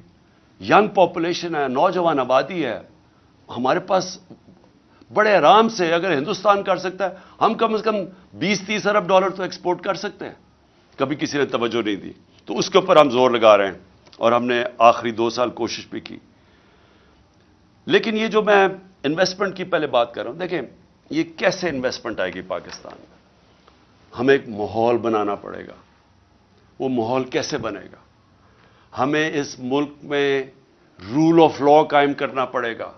ینگ پاپولیشن ہے, نوجوان آبادی ہے, ہمارے پاس بڑے آرام سے اگر ہندوستان کر سکتا ہے ہم کم از کم $20-30 ارب تو ایکسپورٹ کر سکتے ہیں. کبھی کسی نے توجہ نہیں دی, تو اس کے اوپر ہم زور لگا رہے ہیں اور ہم نے آخری 2 سال کوشش بھی کی. لیکن یہ جو میں انویسٹمنٹ کی پہلے بات کر رہا ہوں, دیکھیں یہ کیسے انویسٹمنٹ آئے گی پاکستان میں. ہمیں ایک ماحول بنانا پڑے گا. وہ ماحول کیسے بنے گا؟ ہمیں اس ملک میں رول آف لا قائم کرنا پڑے گا.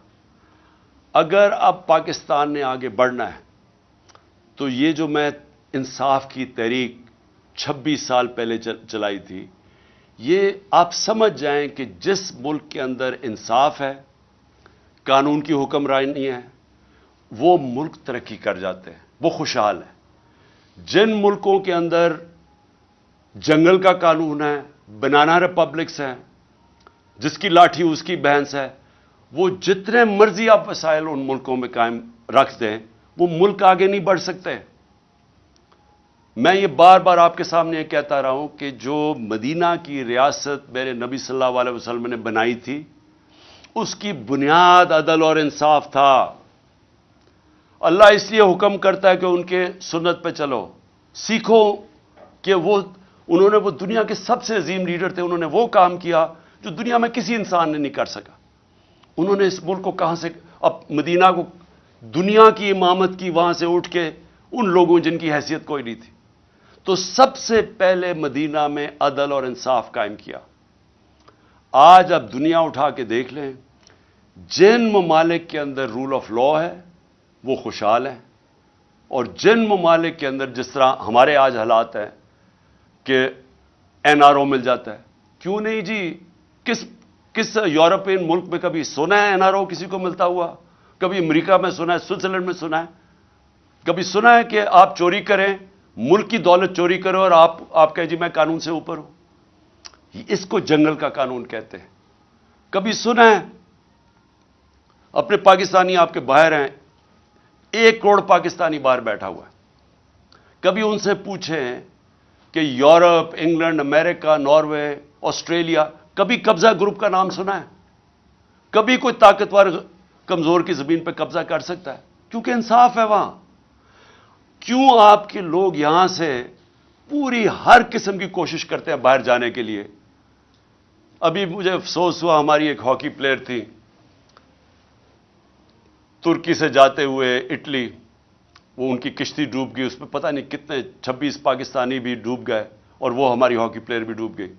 اگر اب پاکستان نے آگے بڑھنا ہے تو یہ جو میں انصاف کی تحریک 26 سال پہلے چلائی تھی, یہ آپ سمجھ جائیں کہ جس ملک کے اندر انصاف ہے, قانون کی حکمرانی ہے, وہ ملک ترقی کر جاتے ہیں, وہ خوشحال ہے. جن ملکوں کے اندر جنگل کا قانون ہے, بنانا ریپبلکس ہیں, جس کی لاٹھی اس کی بھینس ہے, وہ جتنے مرضی آپ وسائل ان ملکوں میں قائم رکھ دیں وہ ملک آگے نہیں بڑھ سکتے. میں یہ بار بار آپ کے سامنے یہ کہتا رہا ہوں کہ جو مدینہ کی ریاست میرے نبی صلی اللہ علیہ وسلم نے بنائی تھی اس کی بنیاد عدل اور انصاف تھا. اللہ اس لیے حکم کرتا ہے کہ ان کے سنت پہ چلو, سیکھو کہ انہوں نے وہ دنیا کے سب سے عظیم لیڈر تھے, انہوں نے وہ کام کیا جو دنیا میں کسی انسان نے نہیں کر سکا. انہوں نے اس ملک کو کہاں سے, اب مدینہ کو دنیا کی امامت کی وہاں سے اٹھ کے ان لوگوں جن کی حیثیت کوئی نہیں تھی, تو سب سے پہلے مدینہ میں عدل اور انصاف قائم کیا. آج اب دنیا اٹھا کے دیکھ لیں, جن ممالک کے اندر رول آف لا ہے وہ خوشحال ہیں, اور جن ممالک کے اندر جس طرح ہمارے آج حالات ہیں کہ این آر او مل جاتا ہے. کیوں نہیں جی, کس یورپین ملک میں کبھی سنا ہے این آر او کسی کو ملتا ہوا؟ کبھی امریکہ میں سنا ہے, سوئٹزرلینڈ میں سنا ہے, کبھی سنا ہے کہ آپ چوری کریں, ملک کی دولت چوری کرو اور آپ کہیں جی میں قانون سے اوپر ہوں؟ اس کو جنگل کا قانون کہتے ہیں. کبھی سنا ہے؟ اپنے پاکستانی آپ کے باہر ہیں, 1 کروڑ پاکستانی باہر بیٹھا ہوا ہے. کبھی ان سے پوچھیں کہ یورپ, انگلینڈ, امریکہ, ناروے, آسٹریلیا, کبھی قبضہ گروپ کا نام سنا ہے؟ کبھی کوئی طاقتور کمزور کی زمین پہ قبضہ کر سکتا ہے؟ کیونکہ انصاف ہے وہاں. کیوں آپ کے لوگ یہاں سے پوری ہر قسم کی کوشش کرتے ہیں باہر جانے کے لیے؟ ابھی مجھے افسوس ہوا، ہماری ایک ہاکی پلیئر تھی، ترکی سے جاتے ہوئے اٹلی، وہ ان کی کشتی ڈوب گئی، اس میں پتہ نہیں کتنے 26 پاکستانی بھی ڈوب گئے، اور وہ ہماری ہاکی پلیئر بھی ڈوب گئی.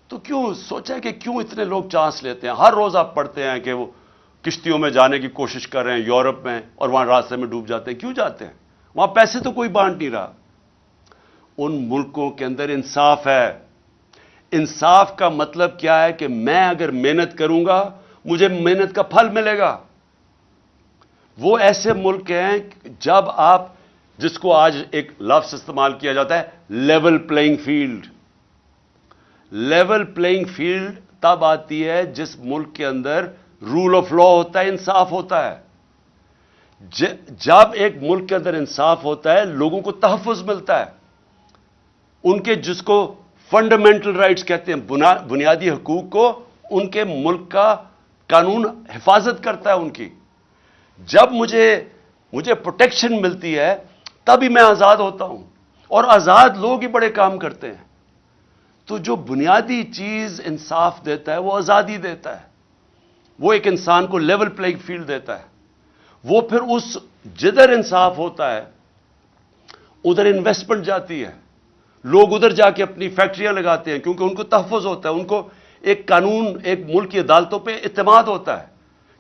تو کیوں سوچا کہ کیوں اتنے لوگ چانس لیتے ہیں؟ ہر روز آپ پڑھتے ہیں کہ وہ کشتیوں میں جانے کی کوشش کر رہے ہیں یورپ میں، اور وہاں راستے میں ڈوب جاتے ہیں. کیوں جاتے ہیں؟ وہاں پیسے تو کوئی بانٹ نہیں رہا. ان ملکوں کے اندر انصاف ہے. انصاف کا مطلب کیا ہے؟ کہ میں اگر محنت کروں گا مجھے محنت کا پھل ملے گا. وہ ایسے ملک ہیں جب آپ، جس کو آج ایک لفظ استعمال کیا جاتا ہے، level playing field. Level playing field تب آتی ہے جس ملک کے اندر رول آف لا ہوتا ہے، انصاف ہوتا ہے. جب ایک ملک کے اندر انصاف ہوتا ہے لوگوں کو تحفظ ملتا ہے، ان کے جس کو فنڈامنٹل رائٹس کہتے ہیں، بنیادی حقوق کو ان کے ملک کا قانون حفاظت کرتا ہے ان کی. جب مجھے پروٹیکشن ملتی ہے تبھی میں آزاد ہوتا ہوں، اور آزاد لوگ ہی بڑے کام کرتے ہیں. تو جو بنیادی چیز انصاف دیتا ہے وہ آزادی دیتا ہے. وہ ایک انسان کو لیول پلئنگ فیلڈ دیتا ہے. وہ پھر جدھر انصاف ہوتا ہے ادھر انویسٹمنٹ جاتی ہے، لوگ ادھر جا کے اپنی فیکٹریاں لگاتے ہیں، کیونکہ ان کو تحفظ ہوتا ہے، ان کو ایک قانون، ایک ملک کی عدالتوں پہ اعتماد ہوتا ہے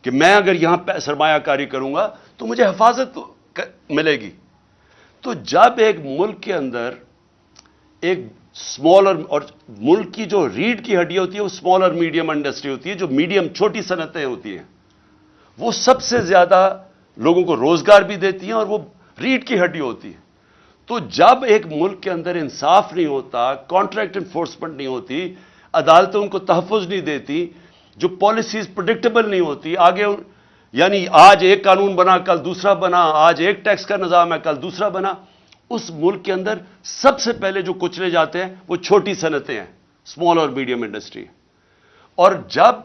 کہ میں اگر یہاں سرمایہ کاری کروں گا تو مجھے حفاظت ملے گی. تو جب ایک ملک کے اندر ایک اسمالر، اور ملک کی جو ریڑھ کی ہڈی ہوتی ہے وہ اسمال اور میڈیم انڈسٹری ہوتی ہے، جو میڈیم چھوٹی صنعتیں ہوتی ہیں، وہ سب سے زیادہ لوگوں کو روزگار بھی دیتی ہیں اور وہ ریڑھ کی ہڈی ہوتی ہے. تو جب ایک ملک کے اندر انصاف نہیں ہوتا، کانٹریکٹ انفورسمنٹ نہیں ہوتی، عدالتیں ان کو تحفظ نہیں دیتی، جو پالیسیز پریڈکٹیبل نہیں ہوتی، آگے یعنی آج ایک قانون بنا کل دوسرا بنا، آج ایک ٹیکس کا نظام ہے کل دوسرا بنا، اس ملک کے اندر سب سے پہلے جو کچلے جاتے ہیں وہ چھوٹی صنعتیں ہیں، اسمال اور میڈیم انڈسٹری. اور جب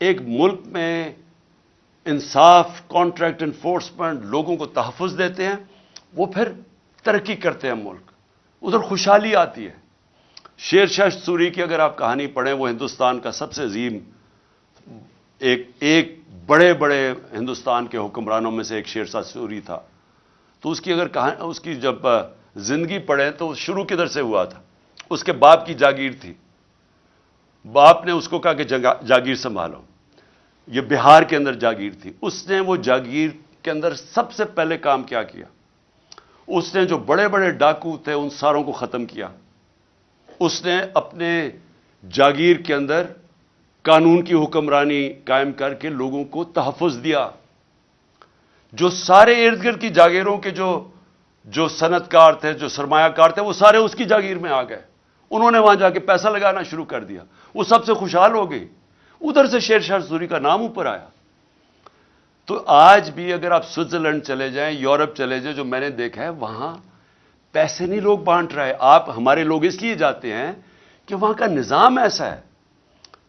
ایک ملک میں انصاف، کانٹریکٹ انفورسمنٹ، لوگوں کو تحفظ دیتے ہیں، وہ پھر ترقی کرتے ہیں ملک، ادھر خوشحالی آتی ہے. شیر شاہ سوری کی اگر آپ کہانی پڑھیں، وہ ہندوستان کا سب سے عظیم، ایک بڑے بڑے ہندوستان کے حکمرانوں میں سے ایک شیر شاہ سوری تھا. تو اس کی اگر اس کی جب زندگی پڑھیں تو شروع کدھر سے ہوا تھا؟ اس کے باپ کی جاگیر تھی، باپ نے اس کو کہا کہ جاگیر سنبھالو. یہ بہار کے اندر جاگیر تھی. اس نے وہ جاگیر کے اندر سب سے پہلے کام کیا؟ اس نے جو بڑے بڑے ڈاکو تھے ان ساروں کو ختم کیا. اس نے اپنے جاگیر کے اندر قانون کی حکمرانی قائم کر کے لوگوں کو تحفظ دیا. جو سارے ارد گرد کی جاگیروں کے جو صنعت کار تھے، جو سرمایہ کار تھے، وہ سارے اس کی جاگیر میں آ گئے. انہوں نے وہاں جا کے پیسہ لگانا شروع کر دیا. وہ سب سے خوشحال ہو گئی. ادھر سے شیر شاہ سوری کا نام اوپر آیا. تو آج بھی اگر آپ سوئٹزرلینڈ چلے جائیں، یورپ چلے جائیں، جو میں نے دیکھا ہے، وہاں پیسے نہیں لوگ بانٹ رہے. ہمارے لوگ اس لیے جاتے ہیں کہ وہاں کا نظام ایسا ہے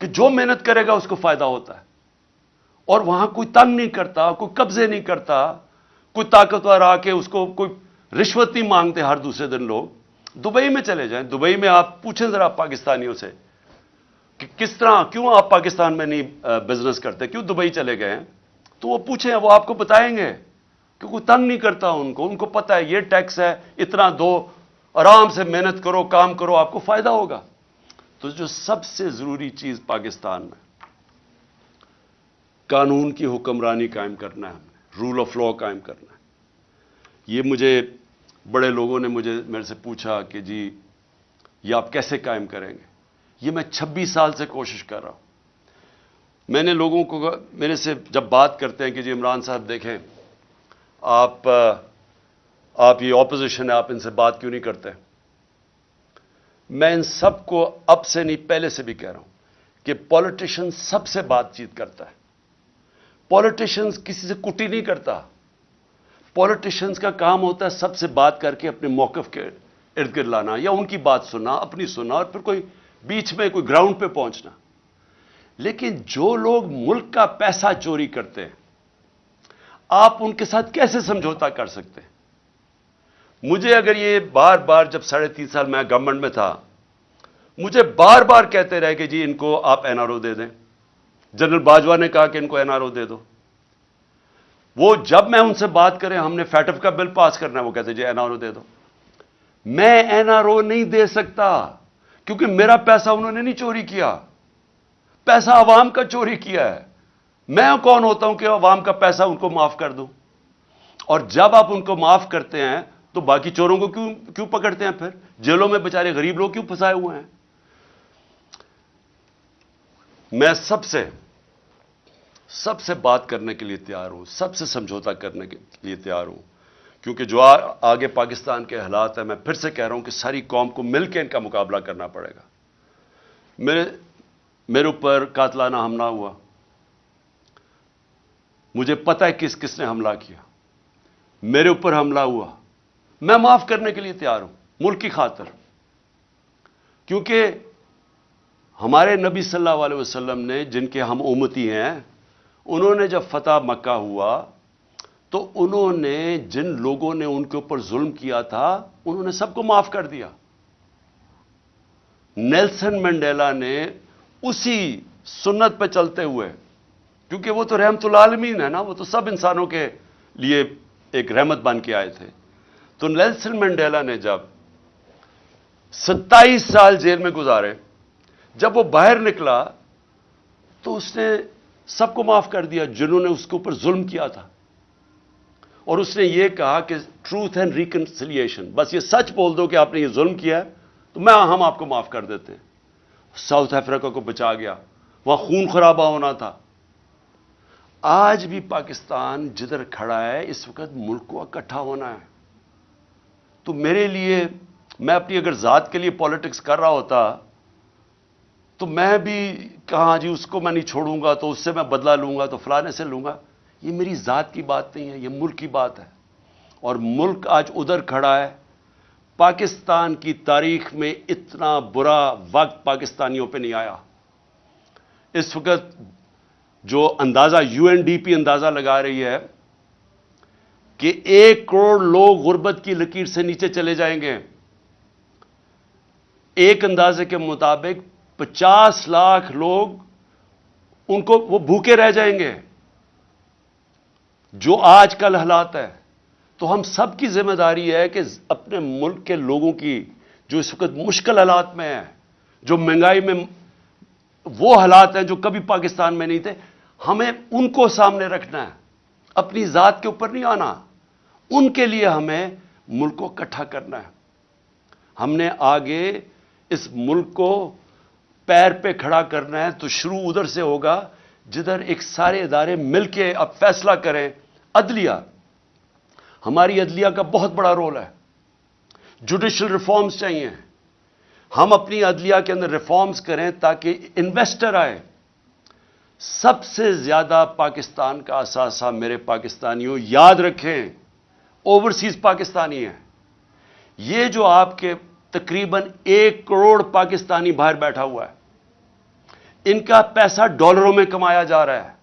کہ جو محنت کرے گا اس کو فائدہ ہوتا ہے، اور وہاں کوئی تنگ نہیں کرتا، کوئی قبضے نہیں کرتا، کوئی طاقتور آ کے اس کو کوئی رشوت نہیں مانگتے ہر دوسرے دن لوگ. دبئی میں چلے جائیں، دبئی میں آپ پوچھیں ذرا پاکستانیوں سے کہ کس طرح، کیوں آپ پاکستان میں نہیں بزنس کرتے، کیوں دبئی چلے گئے ہیں؟ تو وہ پوچھیں، وہ آپ کو بتائیں گے کہ کوئی تنگ نہیں کرتا ان کو پتہ ہے یہ ٹیکس ہے، اتنا دو، آرام سے محنت کرو، کام کرو، آپ کو فائدہ ہوگا. تو جو سب سے ضروری چیز پاکستان میں قانون کی حکمرانی قائم کرنا ہے، ہم نے رول آف لا قائم کرنا ہے. یہ مجھے بڑے لوگوں نے میرے سے پوچھا کہ جی یہ آپ کیسے قائم کریں گے؟ یہ میں 26 سال سے کوشش کر رہا ہوں. میں نے لوگوں کو میرے سے جب بات کرتے ہیں کہ جی عمران صاحب دیکھیں آپ یہ اپوزیشن ہے، آپ ان سے بات کیوں نہیں کرتے؟ میں ان سب کو اب سے نہیں پہلے سے بھی کہہ رہا ہوں کہ پولیٹیشین سب سے بات چیت کرتا ہے. پولیٹیشینز کسی سے کٹی نہیں کرتا. پولیٹیشینز کا کام ہوتا ہے سب سے بات کر کے اپنے موقف کے ارد گرد لانا، یا ان کی بات سننا، اپنی سننا، اور پھر کوئی بیچ میں کوئی گراؤنڈ پہ پہنچنا. لیکن جو لوگ ملک کا پیسہ چوری کرتے ہیں، آپ ان کے ساتھ کیسے سمجھوتا کر سکتے ہیں؟ مجھے اگر یہ بار بار، جب 3.5 سال میں گورنمنٹ میں تھا، مجھے بار بار کہتے رہے کہ جی ان کو آپ این آر او دے دیں. جنرل باجوہ نے کہا کہ ان کو این آر او دے دو. وہ جب میں ان سے بات کریں ہم نے فیٹف کا بل پاس کرنا ہے، وہ کہتے جی این آر او دے دو. میں این آر او نہیں دے سکتا کیونکہ میرا پیسہ انہوں نے نہیں چوری کیا، پیسہ عوام کا چوری کیا ہے. میں کون ہوتا ہوں کہ عوام کا پیسہ ان کو معاف کر دوں؟ اور جب آپ ان کو معاف کرتے ہیں تو باقی چوروں کو کیوں پکڑتے ہیں؟ پھر جیلوں میں بیچارے غریب لوگ کیوں پھنسائے ہوئے ہیں؟ میں سب سے بات کرنے کے لیے تیار ہوں، سب سے سمجھوتا کرنے کے لیے تیار ہوں، کیونکہ جو آگے پاکستان کے حالات ہیں، میں پھر سے کہہ رہا ہوں کہ ساری قوم کو مل کے ان کا مقابلہ کرنا پڑے گا. میرے اوپر قاتلانہ حملہ ہوا، مجھے پتہ ہے کس نے حملہ کیا. میرے اوپر حملہ ہوا، میں معاف کرنے کے لیے تیار ہوں ملک کی خاطر، کیونکہ ہمارے نبی صلی اللہ علیہ وسلم نے، جن کے ہم امتی ہیں، انہوں نے جب فتح مکہ ہوا تو انہوں نے جن لوگوں نے ان کے اوپر ظلم کیا تھا انہوں نے سب کو معاف کر دیا. نیلسن منڈیلا نے اسی سنت پہ چلتے ہوئے، کیونکہ وہ تو رحمت العالمین ہے نا، وہ تو سب انسانوں کے لیے ایک رحمت بن کے آئے تھے. تو نیلسن منڈیلا نے جب 27 سال جیل میں گزارے، جب وہ باہر نکلا تو اس نے سب کو معاف کر دیا جنہوں نے اس کے اوپر ظلم کیا تھا. اور اس نے یہ کہا کہ ٹروتھ اینڈ ریکنسیلیشن، بس یہ سچ بول دو کہ آپ نے یہ ظلم کیا ہے تو ہم آپ کو معاف کر دیتے ہیں. ساؤتھ افریقہ کو بچا گیا، وہاں خون خرابہ ہونا تھا. آج بھی پاکستان جدھر کھڑا ہے اس وقت ملک کو اکٹھا ہونا ہے. تو میرے لیے، میں اپنی اگر ذات کے لیے پالیٹکس کر رہا ہوتا تو میں بھی کہاں جی اس کو میں نہیں چھوڑوں گا تو اس سے میں بدلہ لوں گا تو فلانے سے لوں گا. یہ میری ذات کی بات نہیں ہے، یہ ملک کی بات ہے. اور ملک آج ادھر کھڑا ہے. پاکستان کی تاریخ میں اتنا برا وقت پاکستانیوں پہ نہیں آیا. اس وقت جو اندازہ یو این ڈی پی اندازہ لگا رہی ہے کہ 1 کروڑ لوگ غربت کی لکیر سے نیچے چلے جائیں گے. ایک اندازے کے مطابق 50 لاکھ لوگ وہ بھوکے رہ جائیں گے. جو آج کل حالات ہے، تو ہم سب کی ذمہ داری ہے کہ اپنے ملک کے لوگوں کی جو اس وقت مشکل حالات میں ہیں، جو مہنگائی میں وہ حالات ہیں جو کبھی پاکستان میں نہیں تھے، ہمیں ان کو سامنے رکھنا ہے، اپنی ذات کے اوپر نہیں آنا. ان کے لیے ہمیں ملک کو اکٹھا کرنا ہے. ہم نے آگے اس ملک کو پیر پہ کھڑا کرنا ہے تو شروع ادھر سے ہوگا جدھر ایک سارے ادارے مل کے اب فیصلہ کریں. عدلیہ، ہماری عدلیہ کا بہت بڑا رول ہے. جوڈیشل ریفارمز چاہیے. ہم اپنی عدلیہ کے اندر ریفارمز کریں تاکہ انویسٹر آئے. سب سے زیادہ پاکستان کا اثاثہ میرے پاکستانیوں یاد رکھیں اوورسیز پاکستانی ہیں. یہ جو آپ کے تقریباً 1 کروڑ پاکستانی باہر بیٹھا ہوا ہے، ان کا پیسہ ڈالروں میں کمایا جا رہا ہے.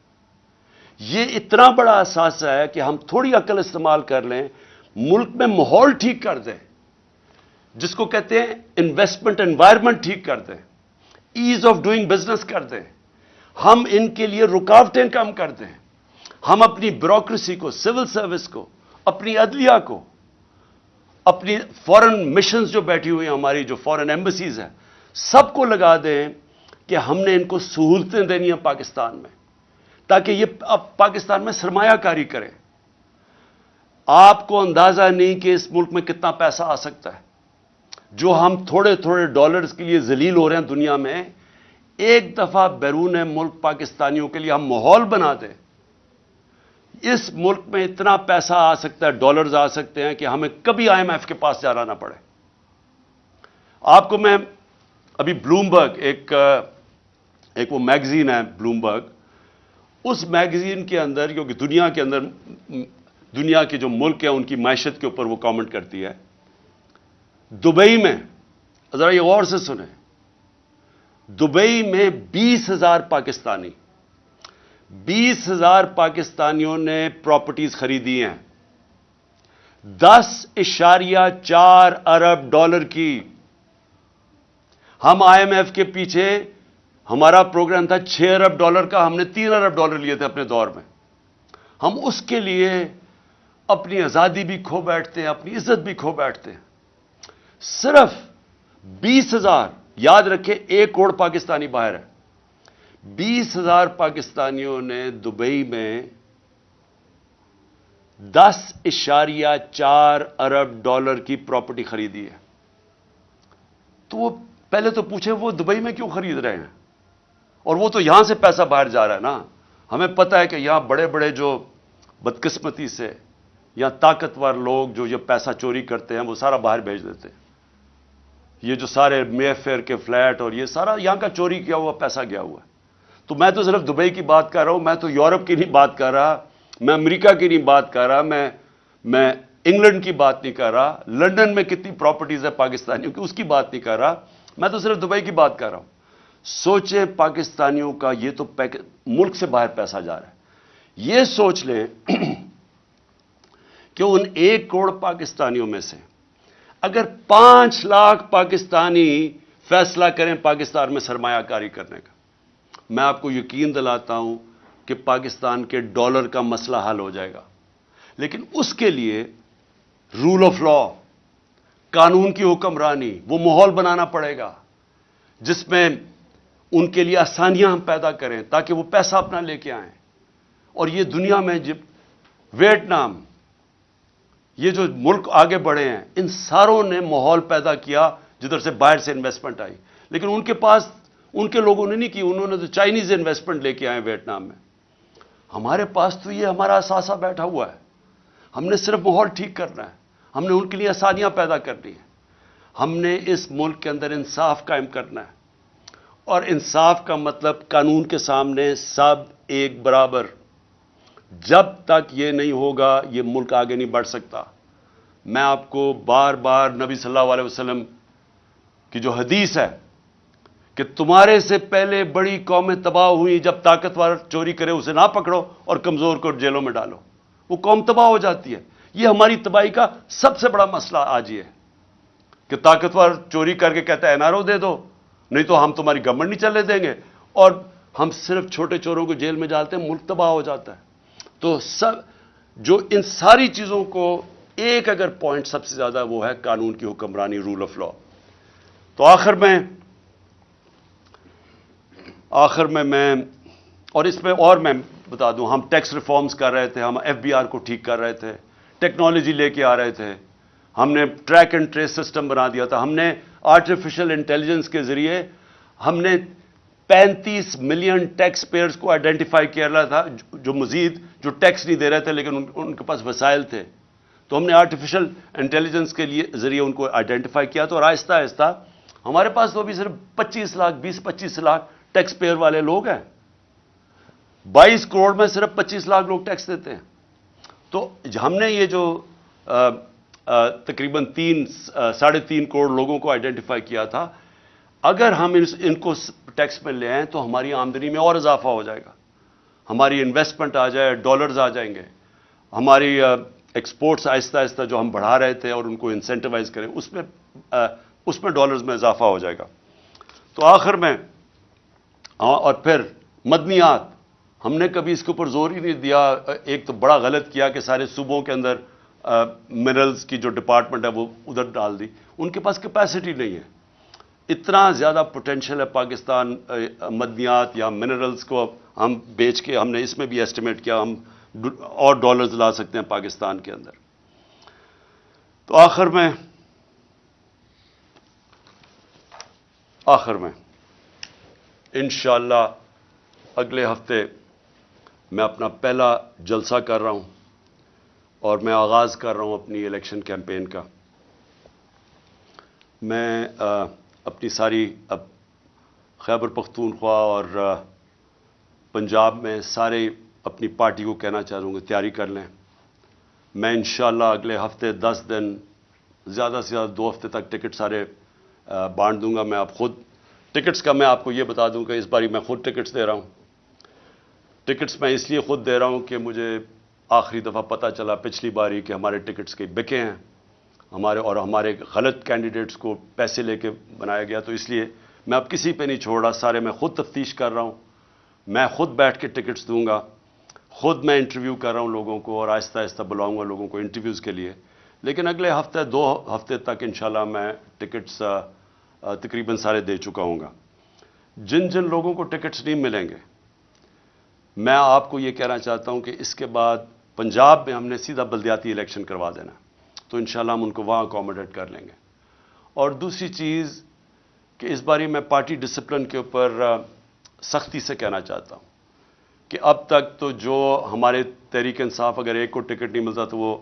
یہ اتنا بڑا اثاثہ ہے کہ ہم تھوڑی عقل استعمال کر لیں، ملک میں ماحول ٹھیک کر دیں، جس کو کہتے ہیں انویسٹمنٹ انوائرمنٹ ٹھیک کر دیں، ایز آف ڈوئنگ بزنس کر دیں. ہم ان کے لیے رکاوٹیں کم کر دیں. ہم اپنی بیوروکریسی کو، سول سروس کو، اپنی عدلیہ کو، اپنی فورن مشنز جو بیٹھی ہوئی ہیں، ہماری جو فورن ایمبیسیز ہیں، سب کو لگا دیں کہ ہم نے ان کو سہولتیں دینی ہیں پاکستان میں، تاکہ یہ اب پاکستان میں سرمایہ کاری کریں. آپ کو اندازہ نہیں کہ اس ملک میں کتنا پیسہ آ سکتا ہے. جو ہم تھوڑے تھوڑے ڈالرز کے لیے ذلیل ہو رہے ہیں دنیا میں، ایک دفعہ بیرون ملک پاکستانیوں کے لیے ہم ماحول بنا دیں، اس ملک میں اتنا پیسہ آ سکتا ہے، ڈالرز آ سکتے ہیں کہ ہمیں کبھی آئی ایم ایف کے پاس جانا نہ پڑے. آپ کو میں ابھی بلومبرگ، ایک وہ میگزین ہے بلومبرگ، اس میگزین کے اندر، کیونکہ دنیا کے اندر دنیا کے جو ملک ہیں ان کی معیشت کے اوپر وہ کامنٹ کرتی ہے. دبئی میں، ذرا یہ غور سے سنیں، دبئی میں 20,000 پاکستانی 20,000 پاکستانیوں نے پراپرٹیز خریدی ہیں 10.4 ارب ڈالر کی. ہم آئی ایم ایف کے پیچھے ہمارا پروگرام تھا 6 ارب ڈالر کا, ہم نے 3 ارب ڈالر لیے تھے اپنے دور میں. ہم اس کے لیے اپنی آزادی بھی کھو بیٹھتے ہیں, اپنی عزت بھی کھو بیٹھتے ہیں. صرف 20,000, یاد رکھیں 1 کروڑ پاکستانی باہر ہے, 20,000 پاکستانیوں نے دبئی میں 10.4 ارب ڈالر کی پراپرٹی خریدی ہے. تو وہ پہلے تو پوچھیں وہ دبئی میں کیوں خرید رہے ہیں, اور وہ تو یہاں سے پیسہ باہر جا رہا ہے نا. ہمیں پتہ ہے کہ یہاں بڑے بڑے جو بدقسمتی سے یا طاقتور لوگ جو یہ پیسہ چوری کرتے ہیں وہ سارا باہر بھیج دیتے ہیں. یہ جو سارے مے فیئر کے فلیٹ اور یہ سارا یہاں کا چوری کیا ہوا پیسہ گیا ہوا ہے. تو میں تو صرف دبئی کی بات کر رہا ہوں, میں تو یورپ کی نہیں بات کر رہا, میں امریکہ کی نہیں بات کر رہا, میں انگلینڈ کی بات نہیں کر رہا, لندن میں کتنی پراپرٹیز ہے پاکستانیوں کی اس کی بات نہیں کر رہا, میں تو صرف دبئی کی بات کر رہا ہوں. سوچیں پاکستانیوں کا یہ تو ملک سے باہر پیسہ جا رہا ہے. یہ سوچ لیں کہ ان 1 کروڑ پاکستانیوں میں سے اگر 5 لاکھ پاکستانی فیصلہ کریں پاکستان میں سرمایہ کاری کرنے کا, میں آپ کو یقین دلاتا ہوں کہ پاکستان کے ڈالر کا مسئلہ حل ہو جائے گا. لیکن اس کے لیے رول آف لا, قانون کی حکمرانی, وہ ماحول بنانا پڑے گا جس میں ان کے لیے آسانیاں ہم پیدا کریں تاکہ وہ پیسہ اپنا لے کے آئیں. اور یہ دنیا میں جب ویتنام, یہ جو ملک آگے بڑھے ہیں, ان ساروں نے ماحول پیدا کیا جدھر سے باہر سے انویسٹمنٹ آئی. لیکن ان کے پاس ان کے لوگوں نے نہیں کی, انہوں نے تو چائنیز انویسٹمنٹ لے کے آئے ویتنام میں. ہمارے پاس تو یہ ہمارا اثاثہ بیٹھا ہوا ہے, ہم نے صرف ماحول ٹھیک کرنا ہے, ہم نے ان کے لیے آسانیاں پیدا کرنی ہیں, ہم نے اس ملک کے اندر انصاف قائم کرنا ہے. اور انصاف کا مطلب قانون کے سامنے سب ایک برابر. جب تک یہ نہیں ہوگا یہ ملک آگے نہیں بڑھ سکتا. میں آپ کو بار بار نبی صلی اللہ علیہ وسلم کی جو حدیث ہے کہ تمہارے سے پہلے بڑی قومیں تباہ ہوئی, جب طاقتور چوری کرے اسے نہ پکڑو اور کمزور کو جیلوں میں ڈالو, وہ قوم تباہ ہو جاتی ہے. یہ ہماری تباہی کا سب سے بڑا مسئلہ آج یہ ہے کہ طاقتور چوری کر کے کہتا ہے NRO دے دو, نہیں تو ہم تمہاری گورنمنٹ نہیں چلنے دیں گے, اور ہم صرف چھوٹے چوروں کو جیل میں ڈالتے ہیں, ملک تباہ ہو جاتا ہے. تو سب جو ان ساری چیزوں کو ایک اگر پوائنٹ سب سے زیادہ وہ ہے قانون کی حکمرانی, رول آف لا. تو آخر میں اور اس میں اور میں بتا دوں, ہم ٹیکس ریفارمز کر رہے تھے, ہم FBR کو ٹھیک کر رہے تھے, ٹیکنالوجی لے کے آ رہے تھے, ہم نے ٹریک اینڈ ٹریس سسٹم بنا دیا تھا, ہم نے آرٹیفیشل انٹیلیجنس کے ذریعے ہم نے 35 ملین ٹیکس پیئرز کو آئیڈینٹیفائی کیا رہا تھا جو مزید جو ٹیکس نہیں دے رہے تھے لیکن ان کے پاس وسائل تھے. تو ہم نے آرٹیفیشل انٹیلیجنس کے ذریعے ان کو آئیڈینٹیفائی کیا تو, اور آہستہ آہستہ ہمارے پاس تو ابھی صرف 20-25 لاکھ ٹیکس پیئر والے لوگ ہیں. 22 کروڑ میں صرف 25 لاکھ لوگ ٹیکس دیتے ہیں. تو ہم نے یہ جو تقریباً 3.5 کروڑ لوگوں کو آئیڈینٹیفائی کیا تھا, اگر ہم ان کو ٹیکس میں لے آئیں تو ہماری آمدنی میں اور اضافہ ہو جائے گا, ہماری انویسٹمنٹ آ جائے, ڈالرز آ جائیں گے, ہماری ایکسپورٹس آہستہ آہستہ جو ہم بڑھا رہے تھے اور ان کو انسینٹیوائز کریں اس میں ڈالرز میں اضافہ ہو جائے گا. تو آخر میں اور پھر مدنیات, ہم نے کبھی اس کے اوپر زور ہی نہیں دیا. ایک تو بڑا غلط کیا کہ سارے صوبوں کے اندر منرلز کی جو ڈپارٹمنٹ ہے وہ ادھر ڈال دی, ان کے پاس کیپیسٹی نہیں ہے. اتنا زیادہ پوٹینشیل ہے پاکستان مدنیات یا منرلز کو ہم بیچ کے, ہم نے اس میں بھی ایسٹیمیٹ کیا ہم اور ڈالرز لا سکتے ہیں پاکستان کے اندر. تو آخر میں انشاءاللہ اگلے ہفتے میں اپنا پہلا جلسہ کر رہا ہوں اور میں آغاز کر رہا ہوں اپنی الیکشن کیمپین کا. میں اپنی ساری اب خیبر پختونخوا اور پنجاب میں سارے اپنی پارٹی کو کہنا چاہوں گا تیاری کر لیں. میں انشاءاللہ اگلے ہفتے 10 دن زیادہ سے زیادہ 2 ہفتے تک ٹکٹ سارے بانٹ دوں گا. میں آپ خود ٹکٹس کا میں آپ کو یہ بتا دوں کہ اس باری میں خود ٹکٹس دے رہا ہوں. ٹکٹس میں اس لیے خود دے رہا ہوں کہ مجھے آخری دفعہ پتہ چلا پچھلی باری کہ ہمارے ٹکٹس کے بکے ہیں ہمارے غلط کینڈیڈیٹس کو پیسے لے کے بنایا گیا، تو اس لیے میں اب کسی پہ نہیں چھوڑ رہا، سارے میں خود تفتیش کر رہا ہوں، میں خود بیٹھ کے ٹکٹس دوں گا، خود میں انٹرویو کر رہا ہوں لوگوں کو، اور آہستہ آہستہ بلاؤں گا لوگوں کو انٹرویوز کے لیے، لیکن اگلے ہفتے 2 ہفتے تک انشاءاللہ میں ٹکٹس تقریباً سارے دے چکا ہوں گا۔ جن لوگوں کو ٹکٹس نہیں ملیں گے، میں آپ کو یہ کہنا چاہتا ہوں کہ اس کے بعد پنجاب میں ہم نے سیدھا بلدیاتی الیکشن کروا دینا، تو انشاءاللہ ہم ان کو وہاں اکوموڈیٹ کر لیں گے۔ اور دوسری چیز کہ اس باری میں پارٹی ڈسپلن کے اوپر سختی سے کہنا چاہتا ہوں کہ اب تک تو جو ہمارے تحریک انصاف اگر ایک کو ٹکٹ نہیں ملتا تو وہ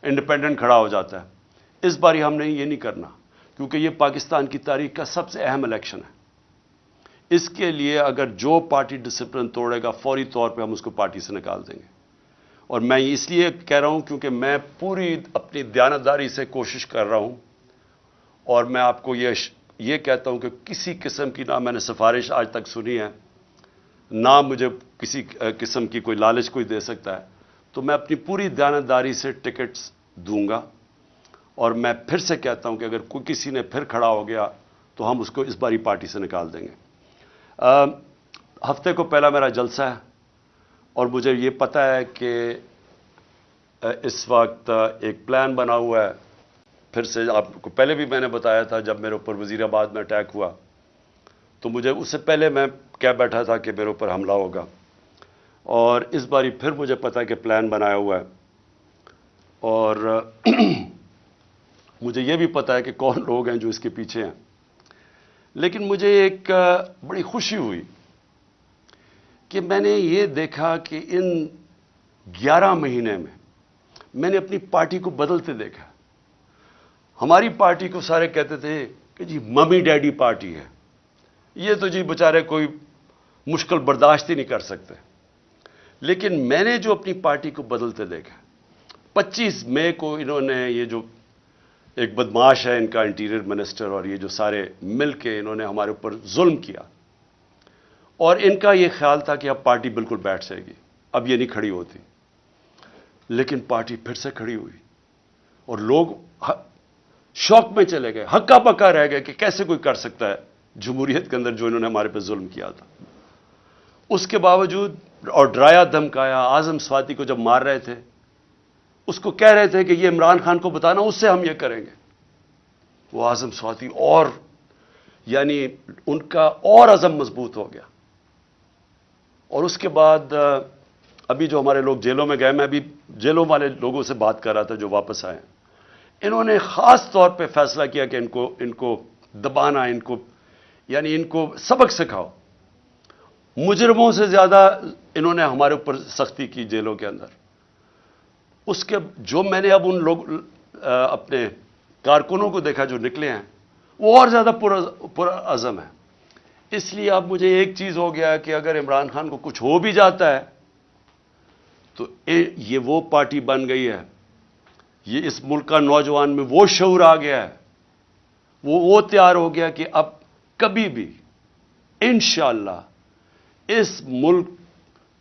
انڈیپینڈنٹ کھڑا ہو جاتا ہے، اس باری ہم نے یہ نہیں کرنا، کیونکہ یہ پاکستان کی تاریخ کا سب سے اہم الیکشن ہے۔ اس کے لیے اگر جو پارٹی ڈسپلن توڑے گا فوری طور پہ ہم اس کو پارٹی سے نکال دیں گے، اور میں اس لیے کہہ رہا ہوں کیونکہ میں پوری اپنی دیانتداری سے کوشش کر رہا ہوں، اور میں آپ کو یہ کہتا ہوں کہ کسی قسم کی نہ میں نے سفارش آج تک سنی ہے، نہ مجھے کسی قسم کی کوئی لالچ کوئی دے سکتا ہے، تو میں اپنی پوری دیانتداری سے ٹکٹس دوں گا، اور میں پھر سے کہتا ہوں کہ اگر کوئی کسی نے پھر کھڑا ہو گیا تو ہم اس کو اس باری پارٹی سے نکال دیں گے۔ ہفتے کو پہلا میرا جلسہ ہے، اور مجھے یہ پتہ ہے کہ اس وقت ایک پلان بنا ہوا ہے، پھر سے آپ کو پہلے بھی میں نے بتایا تھا جب میرے اوپر وزیر آباد میں اٹیک ہوا، تو مجھے اس سے پہلے میں کہہ بیٹھا تھا کہ میرے اوپر حملہ ہوگا، اور اس باری پھر مجھے پتہ ہے کہ پلان بنایا ہوا ہے، اور مجھے یہ بھی پتہ ہے کہ کون لوگ ہیں جو اس کے پیچھے ہیں، لیکن مجھے ایک بڑی خوشی ہوئی کہ میں نے یہ دیکھا کہ ان 11 مہینے میں نے اپنی پارٹی کو بدلتے دیکھا۔ ہماری پارٹی کو سارے کہتے تھے کہ جی ممی ڈیڈی پارٹی ہے، یہ تو جی بیچارے کوئی مشکل برداشت ہی نہیں کر سکتے، لیکن میں نے جو اپنی پارٹی کو بدلتے دیکھا، 25 مئی کو انہوں نے یہ جو ایک بدماش ہے ان کا انٹیریئر منسٹر، اور یہ جو سارے مل کے انہوں نے ہمارے اوپر ظلم کیا، اور ان کا یہ خیال تھا کہ اب پارٹی بالکل بیٹھ جائے گی، اب یہ نہیں کھڑی ہوتی، لیکن پارٹی پھر سے کھڑی ہوئی، اور لوگ شوق میں چلے گئے، ہکا بکا رہ گئے کہ کیسے کوئی کر سکتا ہے جمہوریت کے اندر جو انہوں نے ہمارے پہ ظلم کیا تھا۔ اس کے باوجود اور ڈرایا دھمکایا، اعظم سواتی کو جب مار رہے تھے اس کو کہہ رہے تھے کہ یہ عمران خان کو بتانا، اس سے ہم یہ کریں گے، وہ اعظم سواتی اور یعنی ان کا اور عزم مضبوط ہو گیا۔ اور اس کے بعد ابھی جو ہمارے لوگ جیلوں میں گئے، میں ابھی جیلوں والے لوگوں سے بات کر رہا تھا جو واپس آئے، انہوں نے خاص طور پہ فیصلہ کیا کہ ان کو دبانا، ان کو سبق سکھاؤ۔ مجرموں سے زیادہ انہوں نے ہمارے اوپر سختی کی جیلوں کے اندر۔ اس کے جو میں نے اب ان لوگ اپنے کارکنوں کو دیکھا جو نکلے ہیں، وہ اور زیادہ پرعزم ہیں۔ اس لیے اب مجھے ایک چیز ہو گیا کہ اگر عمران خان کو کچھ ہو بھی جاتا ہے تو یہ وہ پارٹی بن گئی ہے، یہ اس ملک کا نوجوان میں وہ شعور آ گیا ہے، وہ تیار ہو گیا کہ اب کبھی بھی انشاءاللہ اس ملک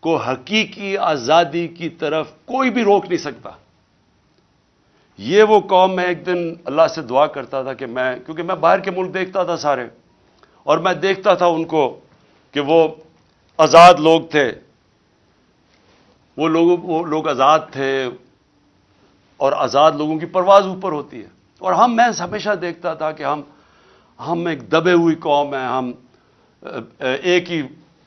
کو حقیقی آزادی کی طرف کوئی بھی روک نہیں سکتا۔ یہ وہ قوم، میں ایک دن اللہ سے دعا کرتا تھا کہ کیونکہ میں باہر کے ملک دیکھتا تھا سارے، اور میں دیکھتا تھا ان کو کہ وہ آزاد لوگ تھے، وہ لوگ آزاد تھے، اور آزاد لوگوں کی پرواز اوپر ہوتی ہے، اور میں ہمیشہ دیکھتا تھا کہ ہم ایک دبے ہوئی قوم ہیں، ہم ایک ہی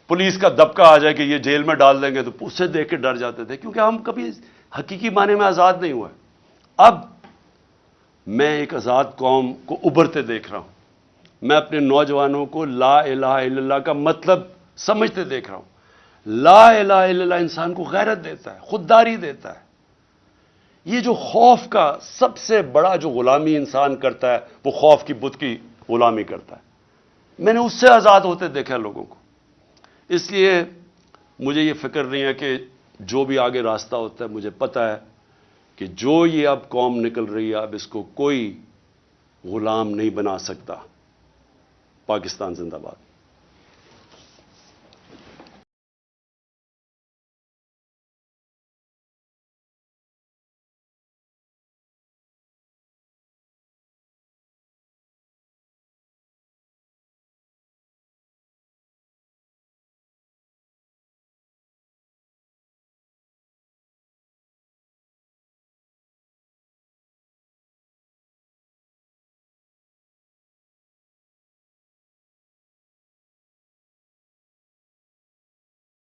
پولیس کا دبکا آ جائے کہ یہ جیل میں ڈال دیں گے تو اس سے دیکھ کے ڈر جاتے تھے، کیونکہ ہم کبھی حقیقی معنی میں آزاد نہیں ہوئے۔ اب میں ایک آزاد قوم کو ابھرتے دیکھ رہا ہوں، میں اپنے نوجوانوں کو لا الہ الا اللہ کا مطلب سمجھتے دیکھ رہا ہوں۔ لا الہ الا اللہ انسان کو غیرت دیتا ہے، خودداری دیتا ہے۔ یہ جو خوف کا سب سے بڑا جو غلامی انسان کرتا ہے، وہ خوف کی بت کی غلامی کرتا ہے۔ میں نے اس سے آزاد ہوتے دیکھا لوگوں کو، اس لیے مجھے یہ فکر نہیں ہے کہ جو بھی آگے راستہ ہوتا ہے، مجھے پتہ ہے کہ جو یہ اب قوم نکل رہی ہے، اب اس کو کوئی غلام نہیں بنا سکتا۔ پاکستان زندہ باد۔